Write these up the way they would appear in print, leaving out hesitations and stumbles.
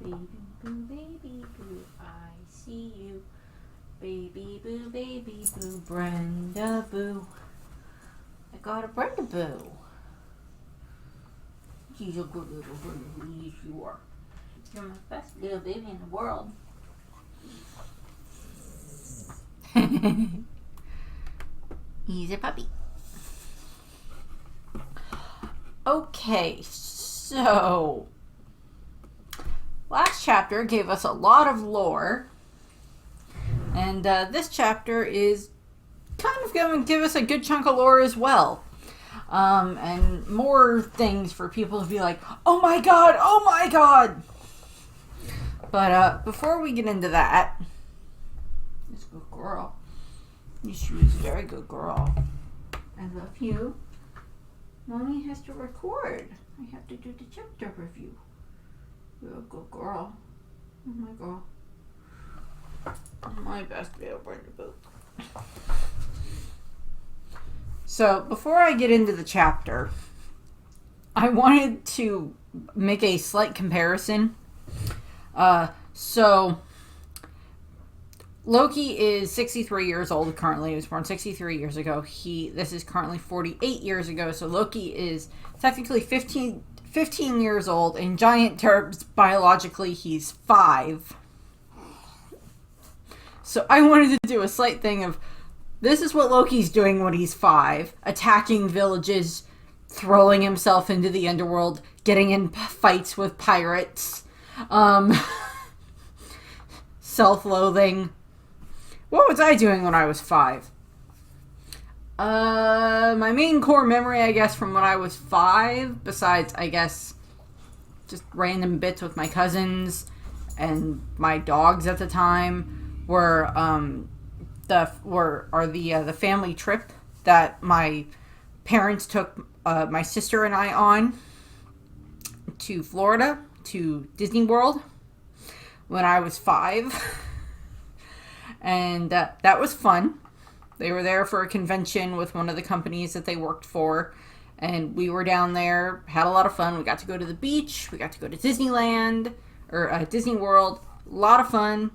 Baby boo, I see you. Baby boo, Brenda boo. I got a Brenda boo. She's a good little Brenda boo, yes you are. You're my best little baby in the world. He's a puppy. Okay, so last chapter gave us a lot of lore, and this chapter is kind of going to give us a good chunk of lore as well, and more things for people to be like, oh my god. But before we get into that, this good girl, she was a very good girl. I love you. Mommy has to record. I have to do the chapter review. You're a good girl. Oh my girl. My best little Brenda boo. So, before I get into the chapter, I wanted to make a slight comparison. So, Loki is 63 years old currently. He was born 63 years ago. This is currently 48 years ago. So Loki is technically 15 years old. In giant terms, biologically, he's 5. So I wanted to do a slight thing of, this is what Loki's doing when he's 5. Attacking villages, throwing himself into the underworld, getting in fights with pirates, self-loathing. What was I doing when I was 5? My main core memory, I guess, from when I was 5, besides, I guess, just random bits with my cousins and my dogs at the time, were the family trip that my parents took my sister and I on to Florida, to Disney World, when I was 5. And that was fun. They were there for a convention with one of the companies that they worked for. And we were down there, had a lot of fun. We got to go to the beach. We got to go to Disneyland, or Disney World. A lot of fun.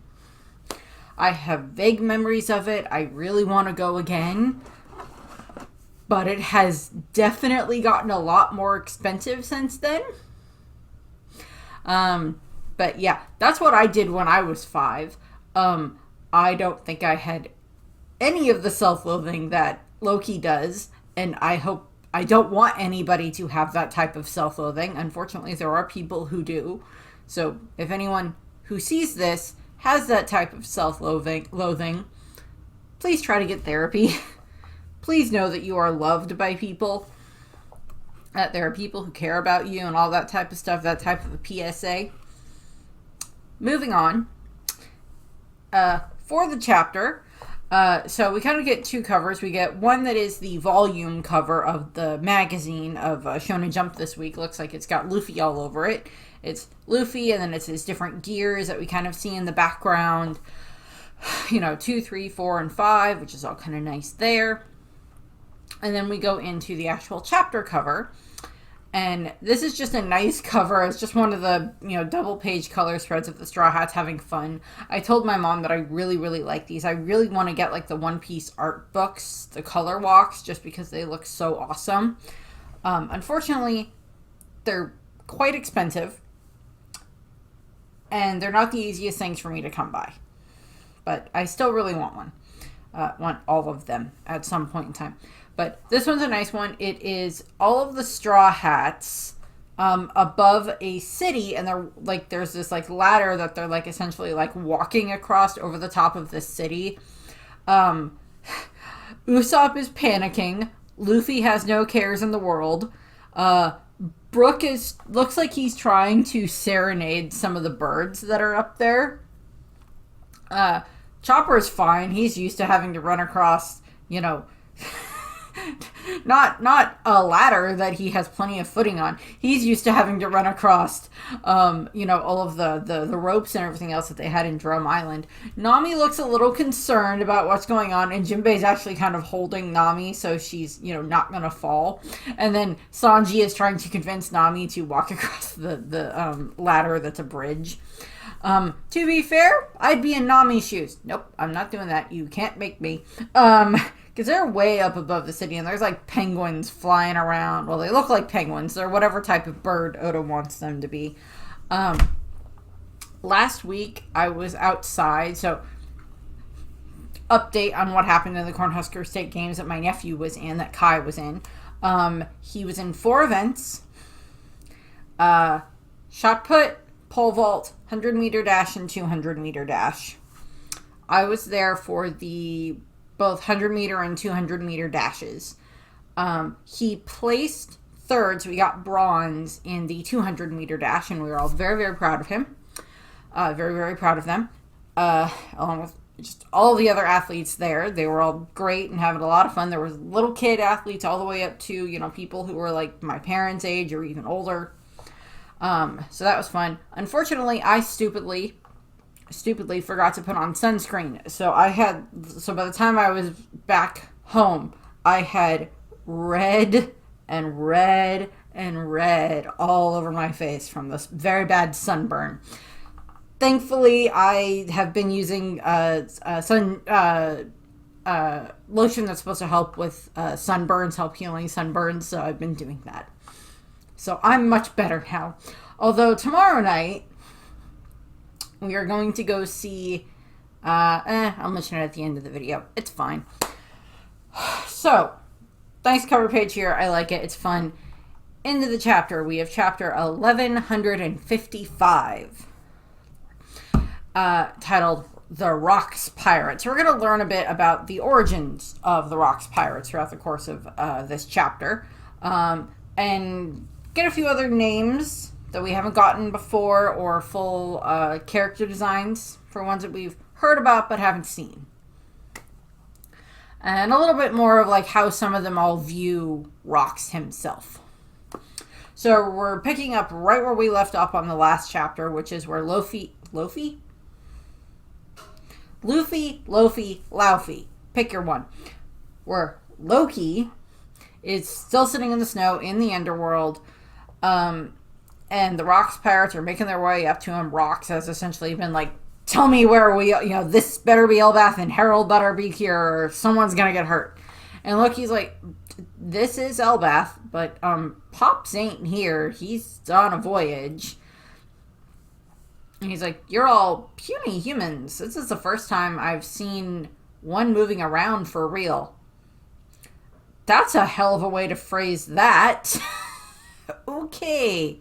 I have vague memories of it. I really want to go again. But it has definitely gotten a lot more expensive since then. But yeah, that's what I did when I was 5. I don't think I had any of the self-loathing that Loki does, and I don't want anybody to have that type of self-loathing. Unfortunately, there are people who do. So if anyone who sees this has that type of self-loathing, please try to get therapy. Please know that you are loved by people, that there are people who care about you and all that type of stuff, that type of a PSA. Moving on. For the chapter, so we kind of get 2 covers. We get one that is the volume cover of the magazine of Shonen Jump this week. Looks like it's got Luffy all over it. It's Luffy, and then it's his different gears that we kind of see in the background. 2, 3, 4, and 5, which is all kind of nice there. And then we go into the actual chapter cover. And this is just a nice cover. It's just one of the, double-page color spreads of the Straw Hats having fun. I told my mom that I really, really like these. I really want to get, the One Piece art books, the color walks, just because they look so awesome. Unfortunately, they're quite expensive. And they're not the easiest things for me to come by. But I still really want one. Want all of them at some point in time. But this one's a nice one. It is all of the Straw Hats above a city, and there's this ladder that they're essentially walking across over the top of this city. Usopp is panicking. Luffy has no cares in the world. Brook looks like he's trying to serenade some of the birds that are up there. Chopper's fine. He's used to having to run across, Not a ladder that he has plenty of footing on. He's used to having to run across, all of the ropes and everything else that they had in Drum Island. Nami looks a little concerned about what's going on, and Jinbei's actually kind of holding Nami so she's, not gonna fall. And then Sanji is trying to convince Nami to walk across the ladder that's a bridge. To be fair, I'd be in Nami's shoes. Nope, I'm not doing that. You can't make me. Because they're way up above the city, and there's, like, penguins flying around. Well, they look like penguins. They're whatever type of bird Oda wants them to be. Last week, I was outside, so update on what happened in the Cornhusker State Games that my nephew was in, that Kai was in. He was in 4 events. Shot put, pole vault, 100-meter dash, and 200-meter dash. I was there for the both 100-meter and 200-meter dashes. He placed third, so we got bronze in the 200-meter dash, and we were all very, very proud of him. Very, very proud of them. Along with just all the other athletes there. They were all great and having a lot of fun. There was little kid athletes all the way up to, people who were like my parents' age or even older. So that was fun. Unfortunately, I stupidly forgot to put on sunscreen. So by the time I was back home, I had red and red and red all over my face from this very bad sunburn. Thankfully, I have been using lotion that's supposed to help with sunburns, help healing sunburns, so I've been doing that. So I'm much better now. Although tomorrow night, we are going to go see, I'll mention it at the end of the video. It's fine. So, nice cover page here. I like it. It's fun. Into the chapter. We have chapter 1155, titled The Rocks Pirates. We're going to learn a bit about the origins of the Rocks Pirates throughout the course of this chapter. And get a few other names that we haven't gotten before, or full character designs for ones that we've heard about but haven't seen. And a little bit more of like how some of them all view Rocks himself. So we're picking up right where we left off on the last chapter, which is where Luffy, pick your one. Where Loki is still sitting in the snow in the underworld, and the Rocks Pirates are making their way up to him. Rocks has essentially been like, tell me where this better be Elbath and Harold better be here or someone's gonna get hurt. And Loki's like, this is Elbath, but Pops ain't here. He's on a voyage. And he's like, you're all puny humans. This is the first time I've seen one moving around for real. That's a hell of a way to phrase that. Okay.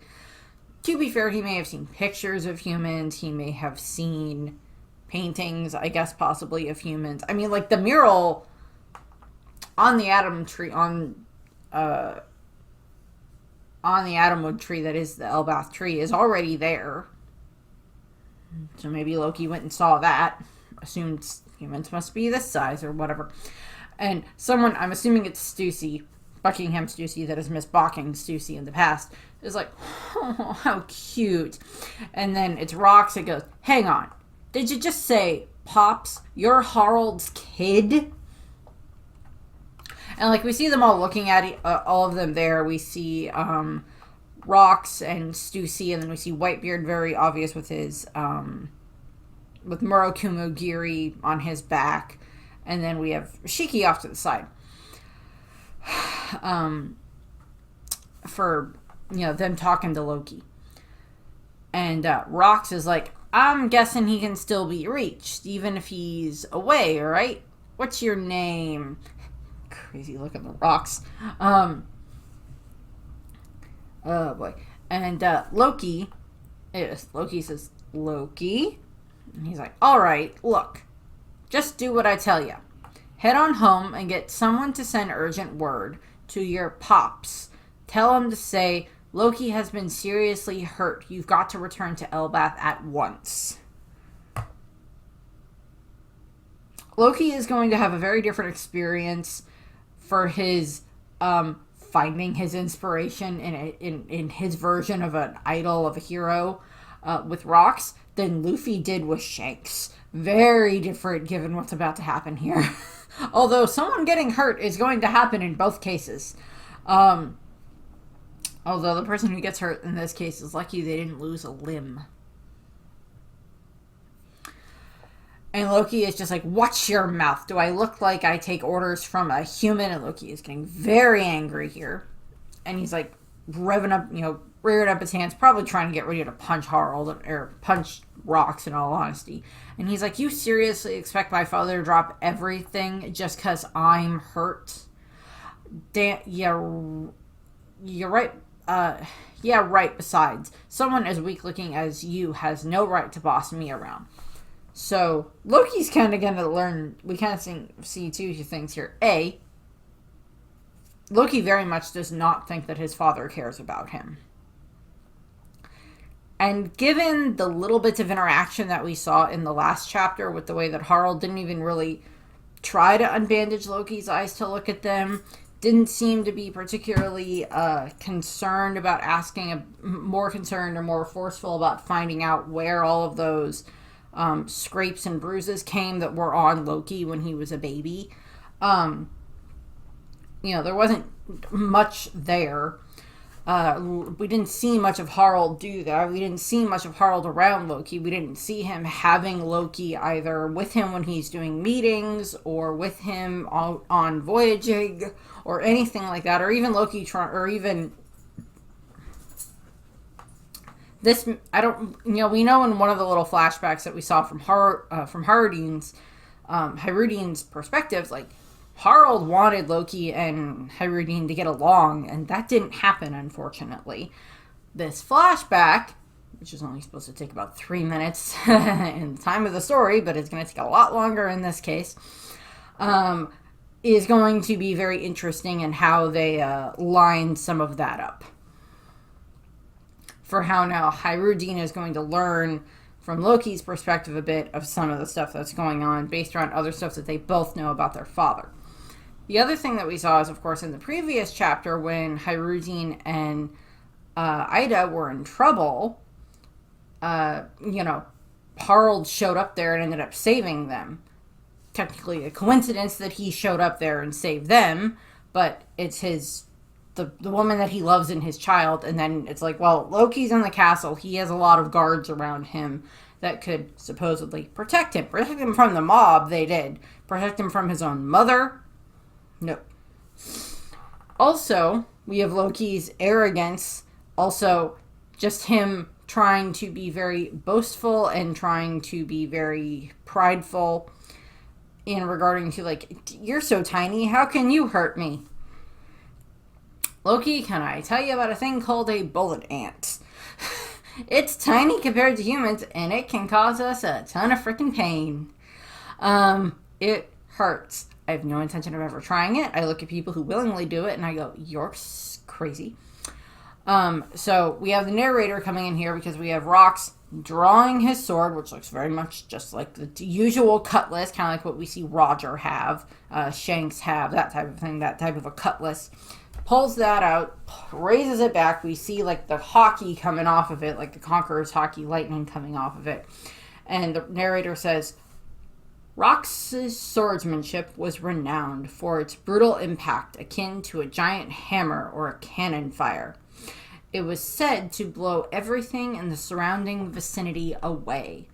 To be fair, he may have seen pictures of humans. He may have seen paintings, I guess, possibly, of humans. I mean, like, the mural on the Atom tree, on the Atomwood tree that is the Elbath tree, is already there. So maybe Loki went and saw that. Assumed humans must be this size or whatever. And someone, I'm assuming it's Stussy, Buckingham Stussy, that has misbocking Stussy in the past, is like, oh, how cute. And then it's Rocks that goes, hang on, did you just say, Pops, you're Harold's kid? And like, we see them all looking at all of them there. We see Rocks and Stussy, and then we see Whitebeard, very obvious with his, with Murakumo Giri on his back. And then we have Shiki off to the side. For, them talking to Loki. And Rocks is like, I'm guessing he can still be reached, even if he's away, right? What's your name? Crazy look at the Rocks. Oh boy. And Loki says, Loki? And he's like, alright, look. Just do what I tell you. Head on home and get someone to send urgent word to your Pops. Tell him to say, Loki has been seriously hurt. You've got to return to Elbath at once. Loki is going to have a very different experience for his finding his inspiration in his version of an idol, of a hero, with rocks than Luffy did with Shanks. Very different given what's about to happen here. Although someone getting hurt is going to happen in both cases. Although the person who gets hurt in this case is lucky they didn't lose a limb. And Loki is just like, watch your mouth. Do I look like I take orders from a human? And Loki is getting very angry here. And he's like revving up, rearing up his hands, probably trying to get ready to punch Harald, or punch Rocks in all honesty. And he's like, you seriously expect my father to drop everything just because I'm hurt? Yeah, you're right. Yeah, right. Besides, someone as weak looking as you has no right to boss me around. So, Loki's kind of going to learn, we kind of see two things here. A, Loki very much does not think that his father cares about him. And given the little bits of interaction that we saw in the last chapter with the way that Harald didn't even really try to unbandage Loki's eyes to look at them, didn't seem to be particularly concerned about more concerned or more forceful about finding out where all of those scrapes and bruises came that were on Loki when he was a baby. There wasn't much there. We didn't see much of Harald do that. We didn't see much of Harald around Loki. We didn't see him having Loki either with him when he's doing meetings or with him on voyaging or anything like that, or even Loki this, I don't, we know in one of the little flashbacks that we saw from Hyrudine's perspective, like, Harald wanted Loki and Hyrudine to get along, and that didn't happen, unfortunately. This flashback, which is only supposed to take about 3 minutes in the time of the story, but it's going to take a lot longer in this case, is going to be very interesting in how they line some of that up. For how now Hyrudine is going to learn from Loki's perspective a bit of some of the stuff that's going on based around other stuff that they both know about their father. The other thing that we saw is, of course, in the previous chapter when Hyrudine and Ida were in trouble, Harald showed up there and ended up saving them. Technically a coincidence that he showed up there and saved them, but it's the woman that he loves and his child, and then it's like, well, Loki's in the castle. He has a lot of guards around him that could supposedly protect him. Protect him from the mob, they did. Protect him from his own mother? Nope. Also, we have Loki's arrogance. Also, just him trying to be very boastful and trying to be very prideful in regarding to, like, you're so tiny, how can you hurt me? Loki, can I tell you about a thing called a bullet ant? It's tiny compared to humans, and it can cause us a ton of freaking pain. It hurts. I have no intention of ever trying it. I look at people who willingly do it, and I go, you're crazy. So we have the narrator coming in here because we have Rocks drawing his sword, which looks very much just like the usual cutlass, kind of like what we see Roger have, Shanks have, that type of thing, that type of a cutlass. Pulls that out, raises it back. We see like the hockey coming off of it, like the Conqueror's hockey lightning coming off of it. And the narrator says, Rock's swordsmanship was renowned for its brutal impact, akin to a giant hammer or a cannon fire. It was said to blow everything in the surrounding vicinity away.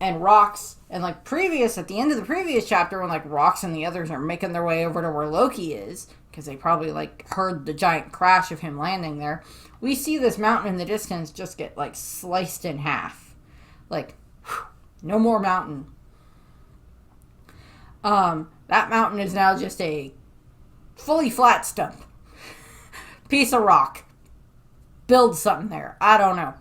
And Rocks, and like at the end of the previous chapter, when like Rocks and the others are making their way over to where Loki is, because they probably like heard the giant crash of him landing there, we see this mountain in the distance just get like sliced in half. Like, whew, no more mountain. That mountain is now just a fully flat stump. Piece of rock. Build something there. I don't know.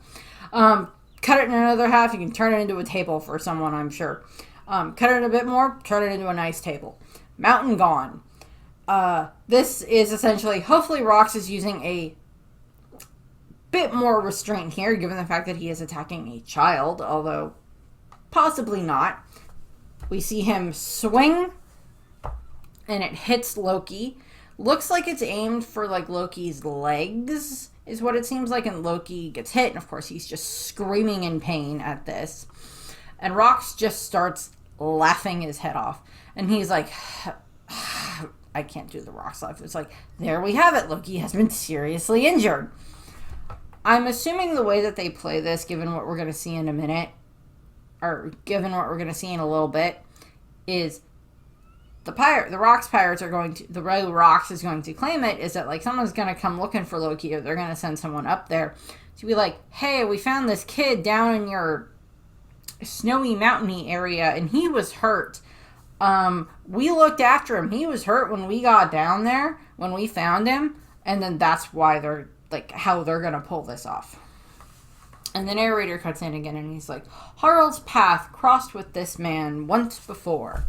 Cut it in another half, you can turn it into a table for someone, I'm sure. Cut it a bit more, turn it into a nice table. Mountain gone. This is essentially, hopefully Rox is using a bit more restraint here, given the fact that he is attacking a child, although possibly not. We see him swing, and it hits Loki. Looks like it's aimed for like Loki's legs, is what it seems like, and Loki gets hit, and of course he's just screaming in pain at this. And Rox just starts laughing his head off. And he's like, I can't do the Rox laugh. It's like, there we have it. Loki has been seriously injured. I'm assuming the way that they play this, given what we're going to see in a minute, or given what we're going to see in a little bit, is the Rox pirates are going to, the way Rox is going to claim it is that like someone's going to come looking for Loki, or they're going to send someone up there to be like, hey, we found this kid down in your snowy mountainy area and he was hurt. We looked after him. He was hurt when we got down there, when we found him, and then that's why they're like how they're gonna pull this off. And the narrator cuts in again and he's like, Harald's path crossed with this man once before.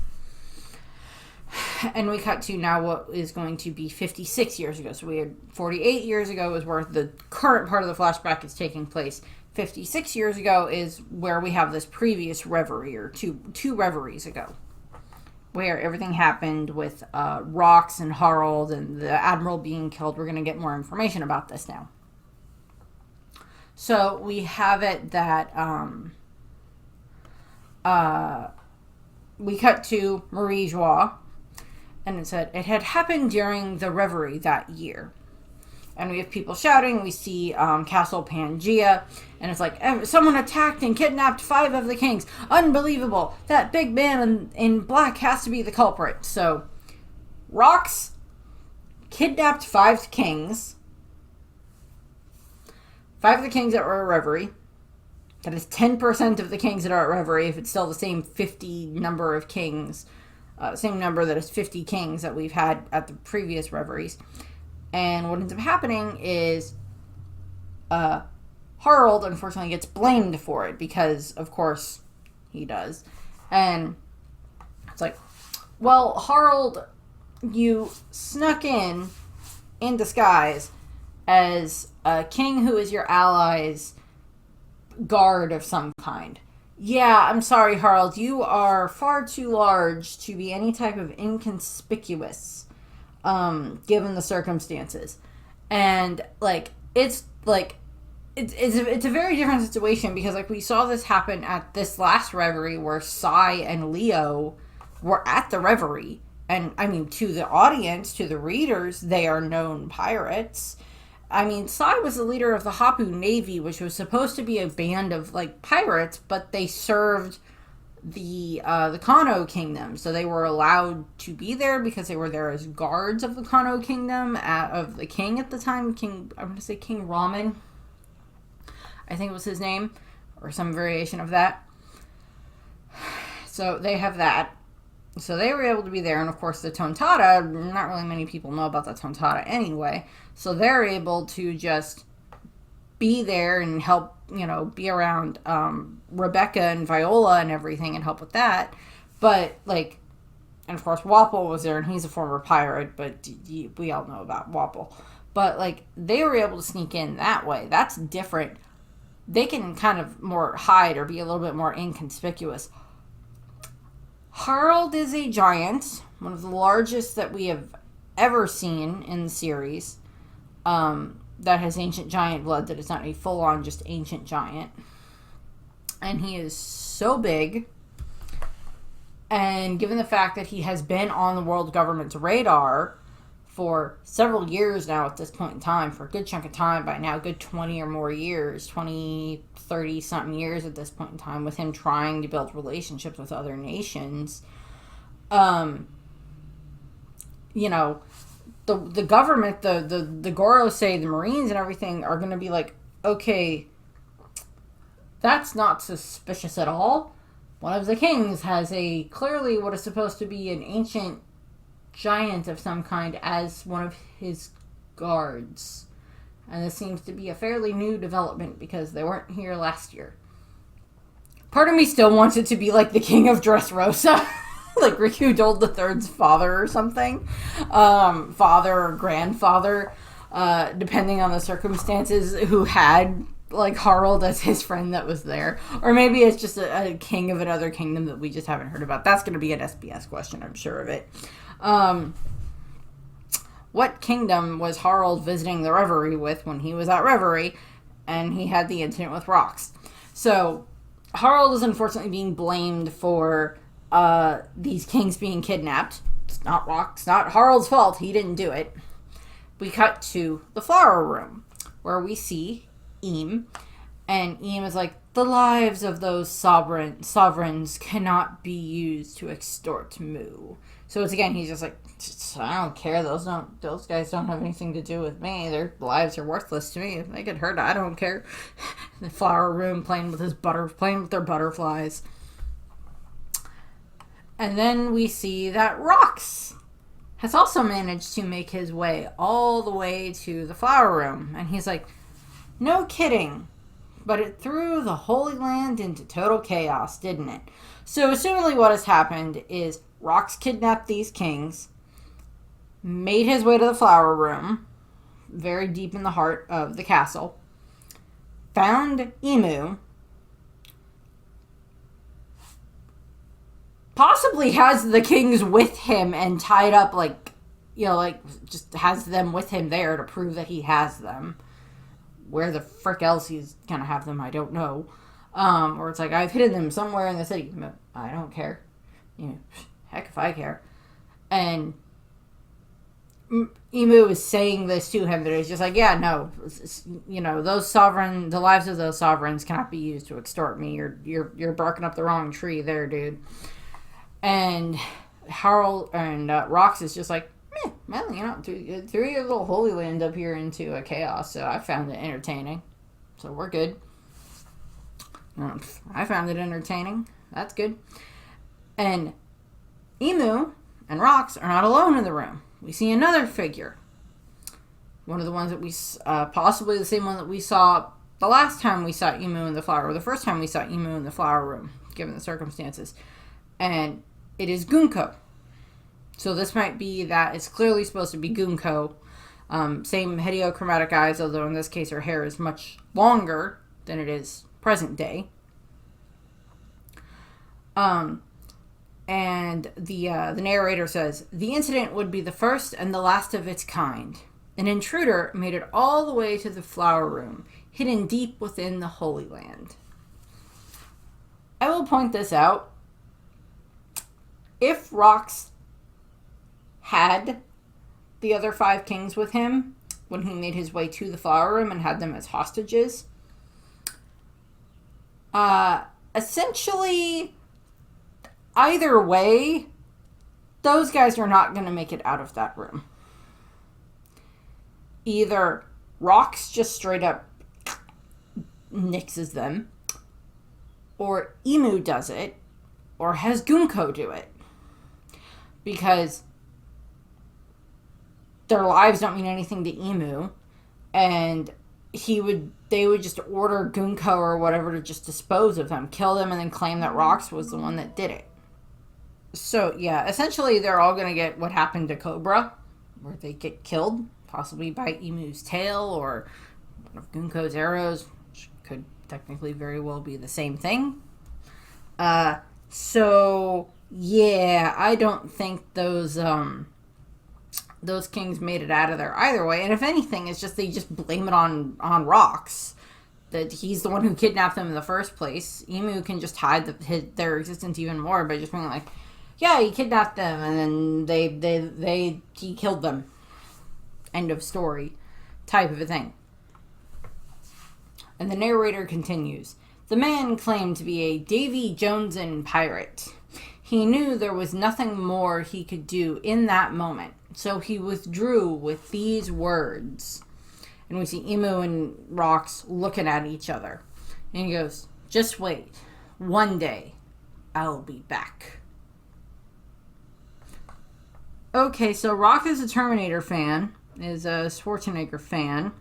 And we cut to now what is going to be 56 years ago. So we had 48 years ago is where the current part of the flashback is taking place. 56 years ago is where we have this previous reverie, or two reveries ago, where everything happened with Rox and Harald and the Admiral being killed. We're going to get more information about this now. So we have it that we cut to Marie Joie, and it said it had happened during the reverie that year. And we have people shouting. We see Castle Pangea. And it's like, someone attacked and kidnapped 5 of the kings. Unbelievable. That big man in black has to be the culprit. So, Rox kidnapped 5 kings. 5 of the kings that were at Reverie. That is 10% of the kings that are at Reverie, if it's still the same 50 number of kings. Same number that is 50 kings that we've had at the previous Reveries. And what ends up happening is Harald, unfortunately, gets blamed for it because, of course, he does. And it's like, well, Harald, you snuck in disguise as a king who is your ally's guard of some kind. Yeah, I'm sorry, Harald. You are far too large to be any type of inconspicuous, given the circumstances. And, like, it's a very different situation because, like, we saw this happen at this last Reverie where Sai and Leo were at the Reverie. And, I mean, to the audience, to the readers, they are known pirates. I mean, Sai was the leader of the Hapu Navy, which was supposed to be a band of, like, pirates, but they served the Kano Kingdom. So they were allowed to be there because they were there as guards of the Kano Kingdom, of the king at the time, I'm going to say King Ramen, I think was his name, or some variation of that. So they have that. So they were able to be there, and of course the Tontata, not really many people know about the Tontata anyway, so they're able to just be there and help, be around Rebecca and Viola and everything and help with that. But, like, and of course Wapol was there, and he's a former pirate, but we all know about Wapol. But, like, they were able to sneak in that way. That's different. They can kind of more hide or be a little bit more inconspicuous. Harald is a giant, one of the largest that we have ever seen in the series, that has ancient giant blood, that is not a full-on just ancient giant. And he is so big, and given the fact that he has been on the world government's radar for several years now at this point in time, for a good chunk of time by now, good 20 or more years, 20, 30-something years at this point in time, with him trying to build relationships with other nations, the government, the Gorosei, the Marines and everything are going to be like, okay, that's not suspicious at all. One of the kings has clearly what is supposed to be an ancient giant of some kind as one of his guards. And this seems to be a fairly new development because they weren't here last year. Part of me still wants it to be like the King of Dressrosa. Like Riku Dole III's father or something. Father or grandfather, depending on the circumstances, who had, like, Harald as his friend that was there. Or maybe it's just a king of another kingdom that we just haven't heard about. That's going to be an SBS question, I'm sure of it. what kingdom was Harald visiting the Reverie with when he was at Reverie, and he had the incident with Rox. So Harald is unfortunately being blamed for these kings being kidnapped. It's not Rox, not Harald's fault. He didn't do it. We cut to the flower room, where we see Eam, and Eam is like, the lives of those sovereigns cannot be used to extort Mu. So it's again, he's just like, I don't care. Those guys don't have anything to do with me. Their lives are worthless to me. If they get hurt, I don't care. The flower room playing with their butterflies. And then we see that Rox has also managed to make his way all the way to the flower room. And he's like, no kidding. But it threw the Holy Land into total chaos, didn't it? So assumingly what has happened is Rox kidnapped these kings, made his way to the flower room, very deep in the heart of the castle, found Emu, possibly has the kings with him and tied up, just has them with him there to prove that he has them. Where the frick else he's gonna have them, I don't know. Or it's like, I've hidden them somewhere in the city. I don't care. Heck if I care. And Emu is saying this to him, that he's just like, yeah, no, the lives of those sovereigns cannot be used to extort me. You're barking up the wrong tree there, dude. And Harald and Rox is just like, well, threw your little Holy Land up here into a chaos, so I found it entertaining. So we're good. I found it entertaining. That's good. And Emu and Rox are not alone in the room. We see another figure. One of the ones that we, possibly the same one that we saw the last time we saw Emu in the flower, or the first time we saw Emu in the flower room, given the circumstances. And it is Gunko. So this might be that it's clearly supposed to be Gunko. Same hediochromatic eyes, although in this case her hair is much longer than it is present day. And the narrator says, the incident would be the first and the last of its kind. An intruder made it all the way to the flower room, hidden deep within the Holy Land. I will point this out. If Rox had the other 5 kings with him when he made his way to the flower room and had them as hostages, essentially, either way, those guys are not going to make it out of that room. Either Rox just straight up nixes them, or Emu does it, or has Gunko do it. Because their lives don't mean anything to Emu, and they would just order Gunko or whatever to just dispose of them, kill them, and then claim that Rox was the one that did it. So, yeah, essentially they're all going to get what happened to Cobra, where they get killed, possibly by Emu's tail or one of Gunko's arrows, which could technically very well be the same thing. So, yeah, I don't think those kings made it out of there either way. And if anything, it's just they just blame it on Rox. That he's the one who kidnapped them in the first place. Emu can just hide their existence even more by just being like, yeah, he kidnapped them, and then he killed them. End of story, type of a thing. And the narrator continues. The man claimed to be a Davy Joneson pirate. He knew there was nothing more he could do in that moment, so he withdrew with these words. And we see Emu and Rox looking at each other. And he goes, just wait. One day, I'll be back. Okay, so Rox is a Terminator fan, is a Schwarzenegger fan.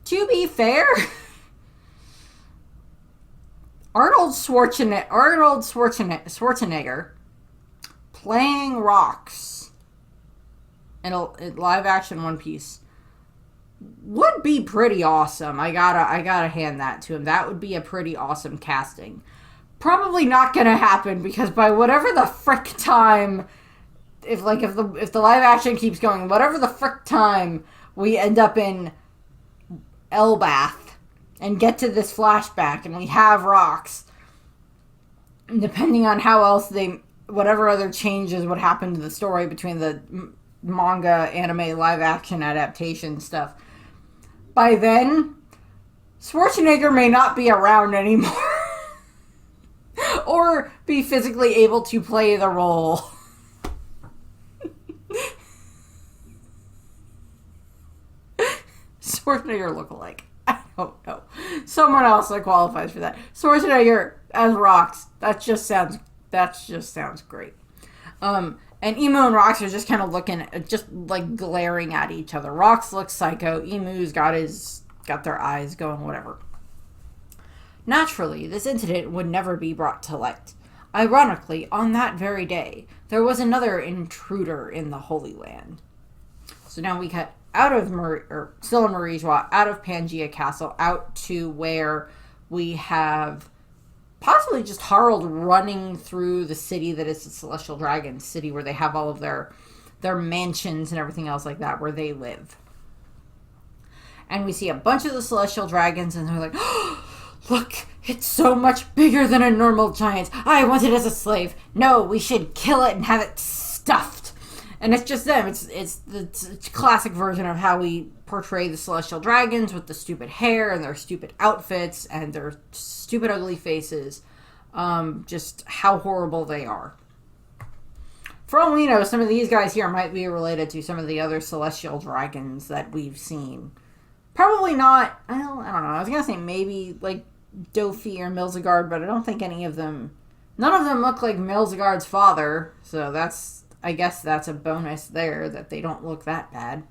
To be fair, Arnold Schwarzenegger playing Rox in a live action One Piece would be pretty awesome. I gotta hand that to him. That would be a pretty awesome casting. Probably not gonna happen because by whatever the frick time if the live action keeps going, whatever the frick time we end up in Elbath and get to this flashback and we have rocks, depending on how else whatever other changes would happen to the story between the manga, anime, live action adaptation stuff, by then, Schwarzenegger may not be around anymore. Or be physically able to play the role. Schwarzenegger lookalike. I don't know. Someone else that qualifies for that. Schwarzenegger as Rox. That just sounds great. And Emu and Rox are just kind of looking, just like glaring at each other. Rox looks psycho. Emu's got their eyes going, whatever. Naturally, this incident would never be brought to light. Ironically, on that very day, there was another intruder in the Holy Land. So now we cut out of still in Marijua, out of Pangea Castle, out to where we have possibly just Harald running through the city that is the Celestial Dragon city, where they have all of their mansions and everything else like that, where they live. And we see a bunch of the Celestial Dragons, and they're like, oh, look, it's so much bigger than a normal giant. I want it as a slave. No, we should kill it and have it stuffed. And it's just them. It's the classic version of how we portray the Celestial Dragons, with the stupid hair and their stupid outfits and their stupid ugly faces. Just how horrible they are. For all we know, some of these guys here might be related to some of the other Celestial Dragons that we've seen. Probably not. I don't know. I was going to say maybe like Dofi or Milzigard, but I don't think any of them... None of them look like Milzigard's father, so I guess that's a bonus there, that they don't look that bad.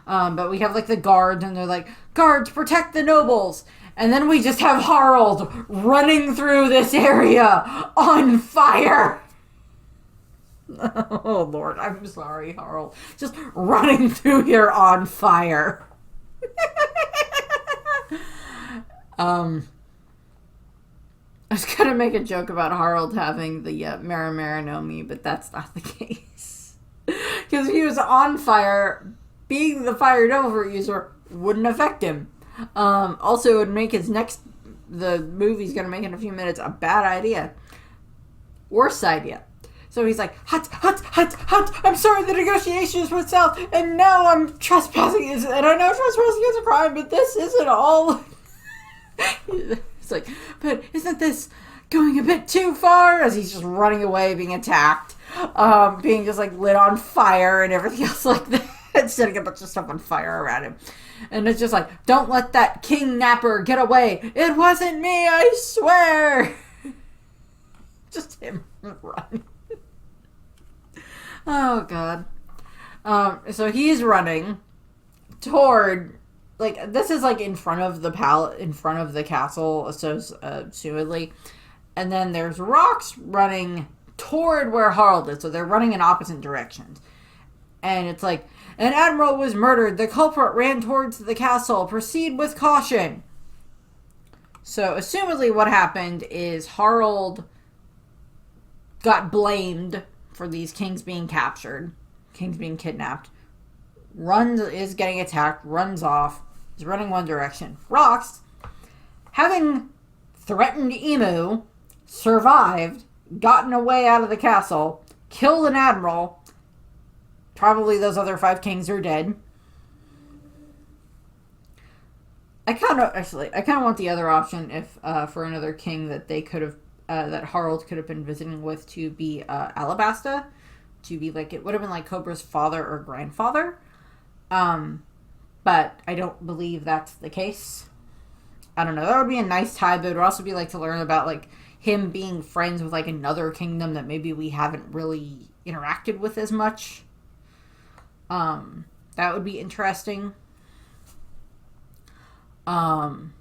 But we have like the guards, and they're like, guards, protect the nobles! And then we just have Harald running through this area on fire! Oh Lord, I'm sorry, Harald. Just running through here on fire. I was going to make a joke about Harald having the Mara no Mi, but that's not the case. Because if he was on fire, being the fire devil fruit user wouldn't affect him. Also, it would make the movie he's going to make in a few minutes, a bad idea. Worst idea. So he's like, hut, I'm sorry, the negotiations went south, and now I'm trespassing, and I know trespassing is a crime, but this isn't all. It's like, but isn't this going a bit too far? As he's just running away, being attacked, being just like lit on fire and everything else like that, setting a bunch of stuff on fire around him. And it's just like, don't let that king napper get away. It wasn't me, I swear. Just him running. Oh, God. So he's running toward, like, this is, like, in front of the castle, assumedly. And then there's Rox running toward where Harald is. So they're running in opposite directions. And it's like, an admiral was murdered. The culprit ran towards the castle. Proceed with caution. So, assumedly what happened is Harald got blamed for these kings being captured, kings being kidnapped, is getting attacked, runs off, is running one direction. Rox, having threatened Emu, survived, gotten away out of the castle, killed an admiral. Probably those other 5 kings are dead. I kind of want the other option if for another king that they could have that Harald could have been visiting with to be Alabasta, to be like, it would have been like Cobra's father or grandfather, but I don't believe that's the case. I don't know. That would be a nice tie, but it would also be like to learn about like him being friends with like another kingdom that maybe we haven't really interacted with as much. That would be interesting. And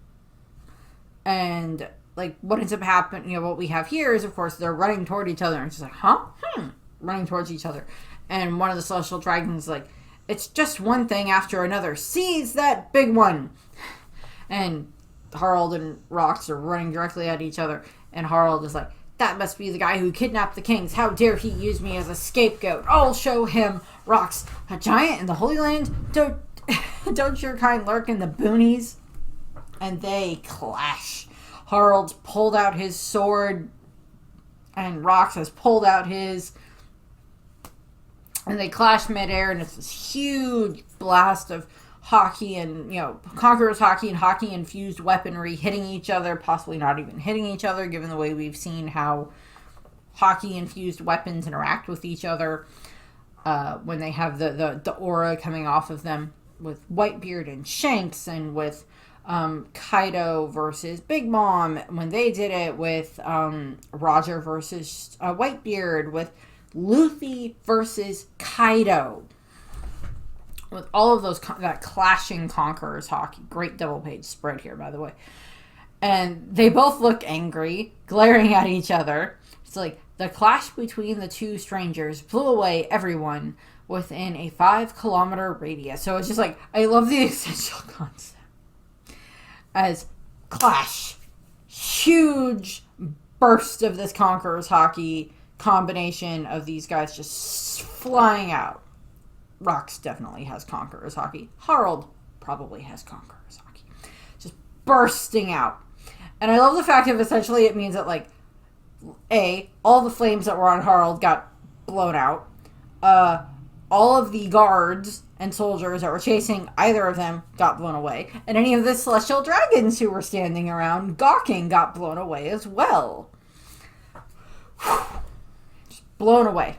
like what ends up happening, what we have here is, of course, they're running toward each other, and it's just like, running towards each other. And one of the celestial dragons is like, it's just one thing after another. Seize that big one. And Harald and Rox are running directly at each other, and Harald is like, That must be the guy who kidnapped the kings. How dare he use me as a scapegoat? I'll show him. Rocks, a giant in the Holy Land? Don't your kind lurk in the boonies? And they clash. Harold's pulled out his sword, and Rocks has pulled out his, and they clash midair, and it's this huge blast of hockey and, Conqueror's hockey and hockey-infused weaponry hitting each other, possibly not even hitting each other, given the way we've seen how hockey-infused weapons interact with each other when they have the aura coming off of them, with Whitebeard and Shanks, and with Kaido versus Big Mom, when they did it with Roger versus Whitebeard, with Luffy versus Kaido, with all of those that clashing Conqueror's hockey. Great double page spread here, by the way. And they both look angry, glaring at each other. It's like the clash between the two strangers blew away everyone within a 5-kilometer radius. So it's just like, I love the essential concept. As clash, huge burst of this Conqueror's hockey, combination of these guys just flying out. Rocks definitely has Conqueror's hockey. Harold probably has Conqueror's hockey. Just bursting out. And I love the fact that essentially it means that, like, all the flames that were on Harold got blown out. All of the guards and soldiers that were chasing either of them got blown away. And any of the celestial dragons who were standing around gawking got blown away as well. Just blown away.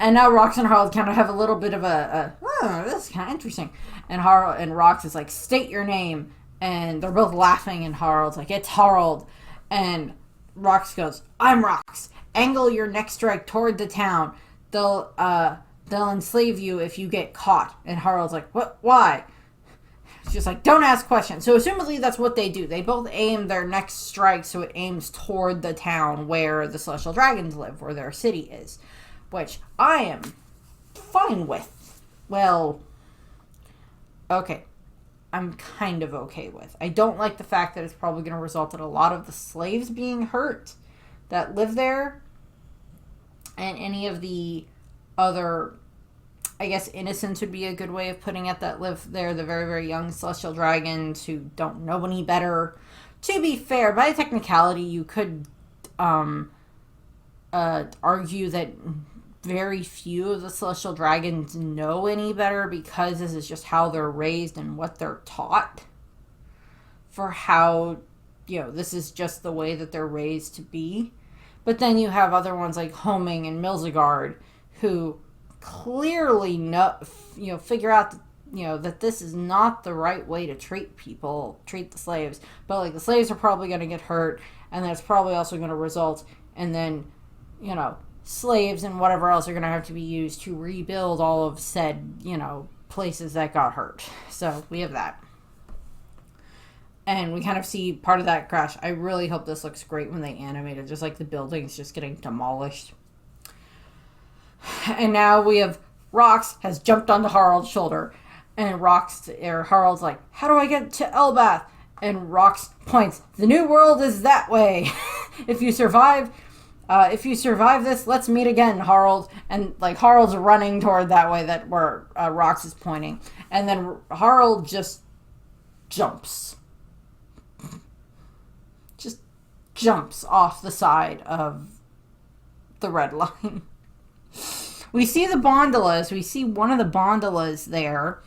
And now Rocks and Harold kind of have a little bit of this is kind of interesting. And Harold and Rocks is like, state your name. And they're both laughing, and Harold's like, it's Harold. And Rocks goes, I'm Rocks. Angle your next strike toward the town. They'll enslave you if you get caught. And Harold's like, what? Why? It's just like, don't ask questions. So assumedly that's what they do. They both aim their next strike so it aims toward the town where the Celestial Dragons live, where their city is. Which I am fine with. Well, okay. I'm kind of okay with. I don't like the fact that it's probably going to result in a lot of the slaves being hurt that live there. And any of the other, I guess, innocents would be a good way of putting it, that live there. The very, very young Celestial Dragons who don't know any better. To be fair, by technicality, you could argue that very few of the Celestial Dragons know any better, because this is just how they're raised and what they're taught. For how, this is just the way that they're raised to be. But then you have other ones like Homing and Milzigard who clearly figure out that this is not the right way to treat the slaves. But like, the slaves are probably going to get hurt, and that's probably also going to result in then, slaves and whatever else are going to have to be used to rebuild all of said, places that got hurt. So we have that. And we kind of see part of that crash. I really hope this looks great when they animate it. Just like the buildings just getting demolished. And now we have Rocks has jumped onto Harold's shoulder. And Harold's like, how do I get to Elbath? And Rocks points, the new world is that way. If you survive this, let's meet again, Harold. And like, Harold's running toward that way where Rocks is pointing. And then Harold just jumps. Just jumps off the side of the red line. We see the Bondolas. We see one of the Bondolas there.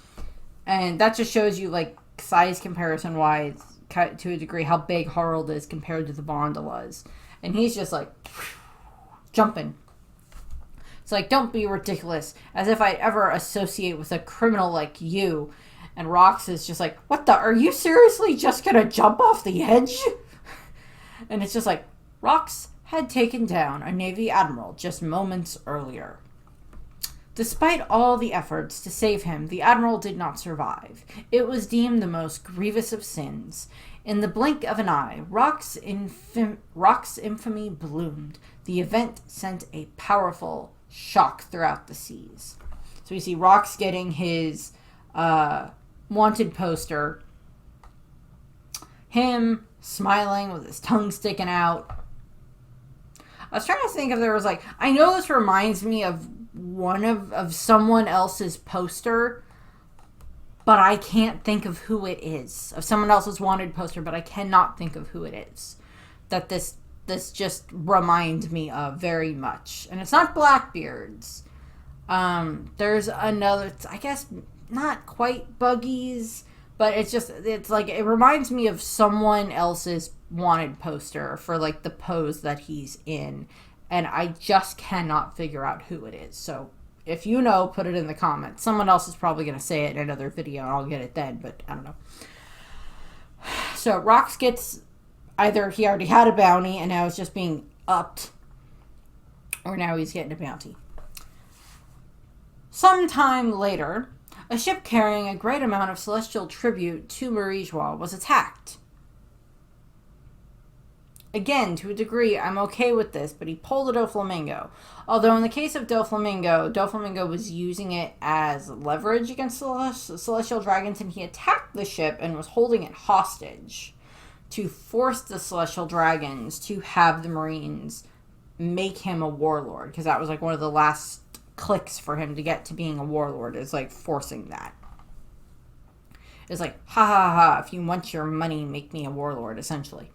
And that just shows you, like, size comparison-wise, to a degree, how big Harold is compared to the Bondolas. And he's just, like, jumping. It's like, don't be ridiculous. As if I'd ever associate with a criminal like you. And Rox is just like, what the? Are you seriously just gonna jump off the edge? And it's just like, Rox had taken down a Navy admiral just moments earlier. Despite all the efforts to save him, the admiral did not survive. It was deemed the most grievous of sins. In the blink of an eye, Rock's infamy bloomed. The event sent a powerful shock throughout the seas. So we see Rock's getting his wanted poster. Him, smiling with his tongue sticking out. I was trying to think if there was like, I know this reminds me of one of someone else's poster, but I can't think of who it is. Of someone else's wanted poster, but I cannot think of who it is. That this just reminds me of very much. And it's not Blackbeard's. There's another, I guess not quite Buggy's, but it's like, it reminds me of someone else's wanted poster for like the pose that he's in, and I just cannot figure out who it is. So if you know, put it in the comments. Someone else is probably going to say it in another video and I'll get it then, but I don't know. So Rox gets, either he already had a bounty and now it's just being upped, or now he's getting a bounty. Sometime later, a ship carrying a great amount of celestial tribute to Marijwa was attacked. Again, to a degree, I'm okay with this, but he pulled a Doflamingo. Although in the case of Doflamingo was using it as leverage against celestial dragons, and he attacked the ship and was holding it hostage to force the celestial dragons to have the Marines make him a warlord, because that was like one of the last clicks for him to get to being a warlord, is like forcing that. It's like, ha ha ha, if you want your money, make me a warlord, essentially.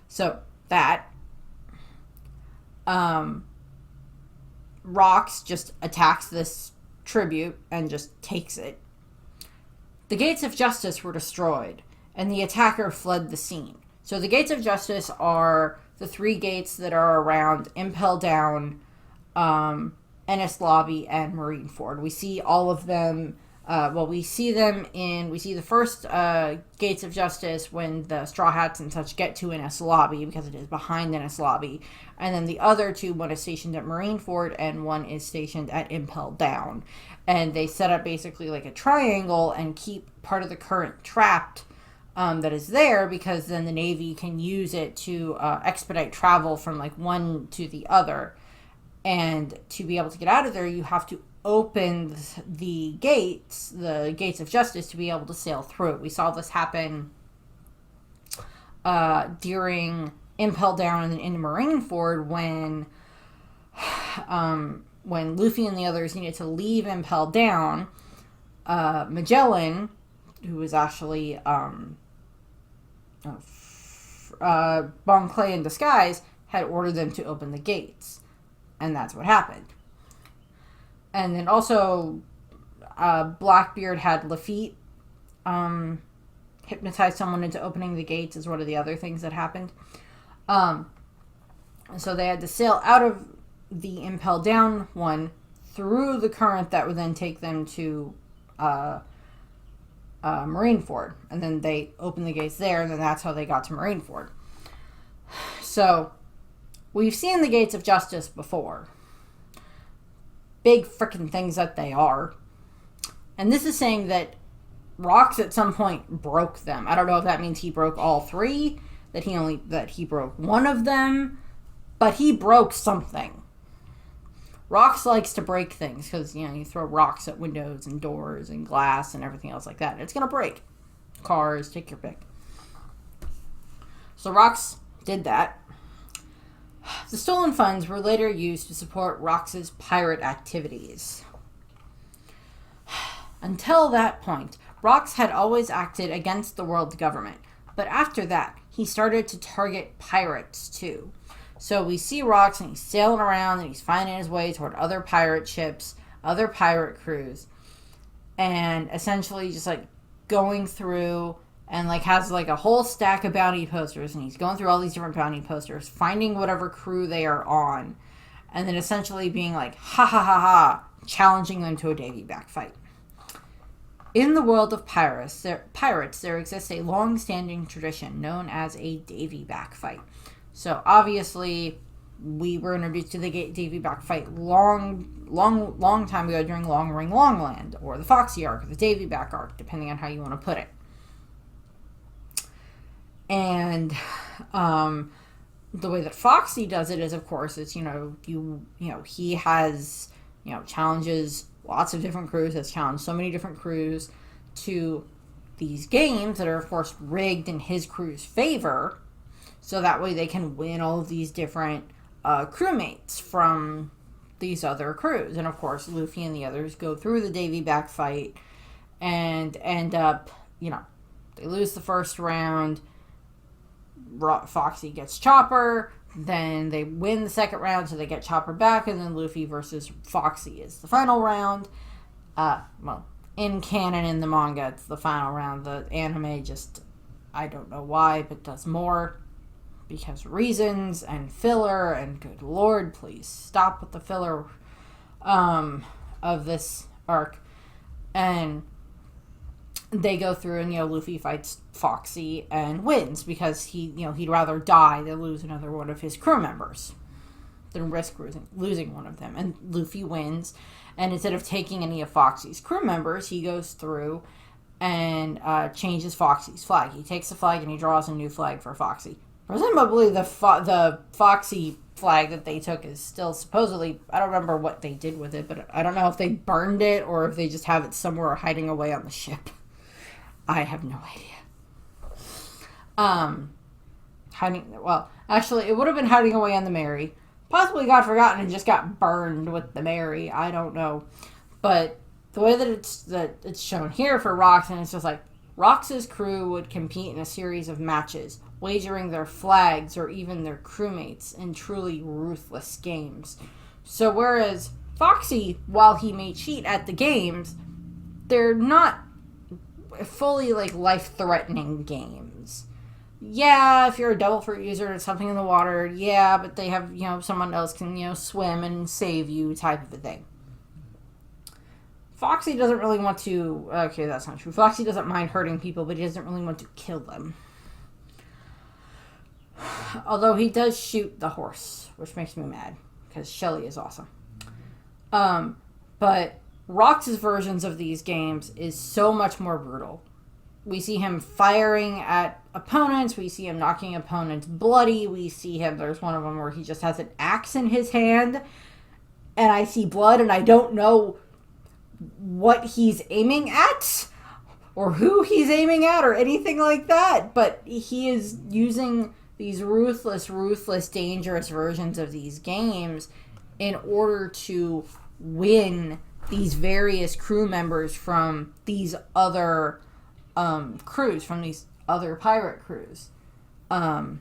So that Rox just attacks this tribute and just takes it. The Gates of Justice were destroyed, and the attacker fled the scene. So the Gates of Justice are the 3 gates that are around Impel Down, Ennis Lobby, and Marineford. We see all of them. We see the first Gates of Justice when the Straw Hats and such get to Ennis Lobby, because it is behind Ennis Lobby. And then the other 2, one is stationed at Marineford and one is stationed at Impel Down. And they set up basically like a triangle and keep part of the current trapped that is there, because then the Navy can use it to expedite travel from like one to the other. And to be able to get out of there, you have to open the gates of Justice, to be able to sail through it. We saw this happen during Impel Down and into Marineford when Luffy and the others needed to leave Impel Down. Magellan, who was actually Bon Clay in disguise, had ordered them to open the gates. And that's what happened. And then also, Blackbeard had Lafitte hypnotize someone into opening the gates, is one of the other things that happened. So they had to sail out of the Impel Down one through the current that would then take them to Marineford. And then they opened the gates there, and then that's how they got to Marineford. So we've seen the Gates of Justice before. Big frickin' things that they are. And this is saying that Rox at some point broke them. I don't know if that means he broke all 3, that he broke one of them, but he broke something. Rox likes to break things because, you throw rocks at windows and doors and glass and everything else like that, and it's going to break. Cars, take your pick. So Rox did that. The stolen funds were later used to support Rox's pirate activities. Until that point, Rox had always acted against the world government, but after that, he started to target pirates too. So we see Rox, and he's sailing around, and he's finding his way toward other pirate ships, other pirate crews, and essentially just like going through and like has like a whole stack of bounty posters, and he's going through all these different bounty posters, finding whatever crew they are on, and then essentially being like, ha ha ha ha, challenging them to a Davy back fight. In the world of pirates, there exists a long-standing tradition known as a Davy back fight. So obviously, we were introduced to the Davy back fight long time ago during Long Ring Longland, or the Foxy arc, or the Davy back arc, depending on how you want to put it. And the way that Foxy does it is, of course, it's, he has, challenges lots of different crews, has challenged so many different crews to these games that are, of course, rigged in his crew's favor, so that way they can win all of these different crewmates from these other crews. And, of course, Luffy and the others go through the Davy back fight and end up, they lose the first round. Foxy gets Chopper. Then they win the second round, so they get Chopper back. And then Luffy versus Foxy is the final round. In canon in the manga, it's the final round. The anime just, I don't know why, but does more. Because reasons and filler, and good lord, please stop with the filler of this arc. And they go through and, Luffy fights Foxy and wins because he'd rather die than lose another one of his crew members than risk losing one of them. And Luffy wins, and instead of taking any of Foxy's crew members, he goes through and changes Foxy's flag. He takes the flag and he draws a new flag for Foxy. Presumably the Foxy flag that they took is still supposedly, I don't remember what they did with it, but I don't know if they burned it or if they just have it somewhere hiding away on the ship. I have no idea. Actually, it would have been hiding away on the Mary. Possibly got forgotten and just got burned with the Mary. I don't know. But the way that it's shown here for Rox, and it's just like, Rox's crew would compete in a series of matches, wagering their flags or even their crewmates in truly ruthless games. So whereas Foxy, while he may cheat at the games, they're not fully life-threatening games. Yeah, if you're a devil fruit user and something in the water, yeah, but they have, someone else can, swim and save you type of a thing. Foxy doesn't really want to... Okay, that's not true. Foxy doesn't mind hurting people, but he doesn't really want to kill them. Although he does shoot the horse, which makes me mad, because Shelly is awesome. But Rox's versions of these games is so much more brutal. We see him firing at opponents. We see him knocking opponents bloody. We see him... There's one of them where he just has an axe in his hand, and I see blood, and I don't know what he's aiming at or who he's aiming at or anything like that, but he is using these ruthless, dangerous versions of these games in order to win these various crew members from these other crews, from these other pirate crews. My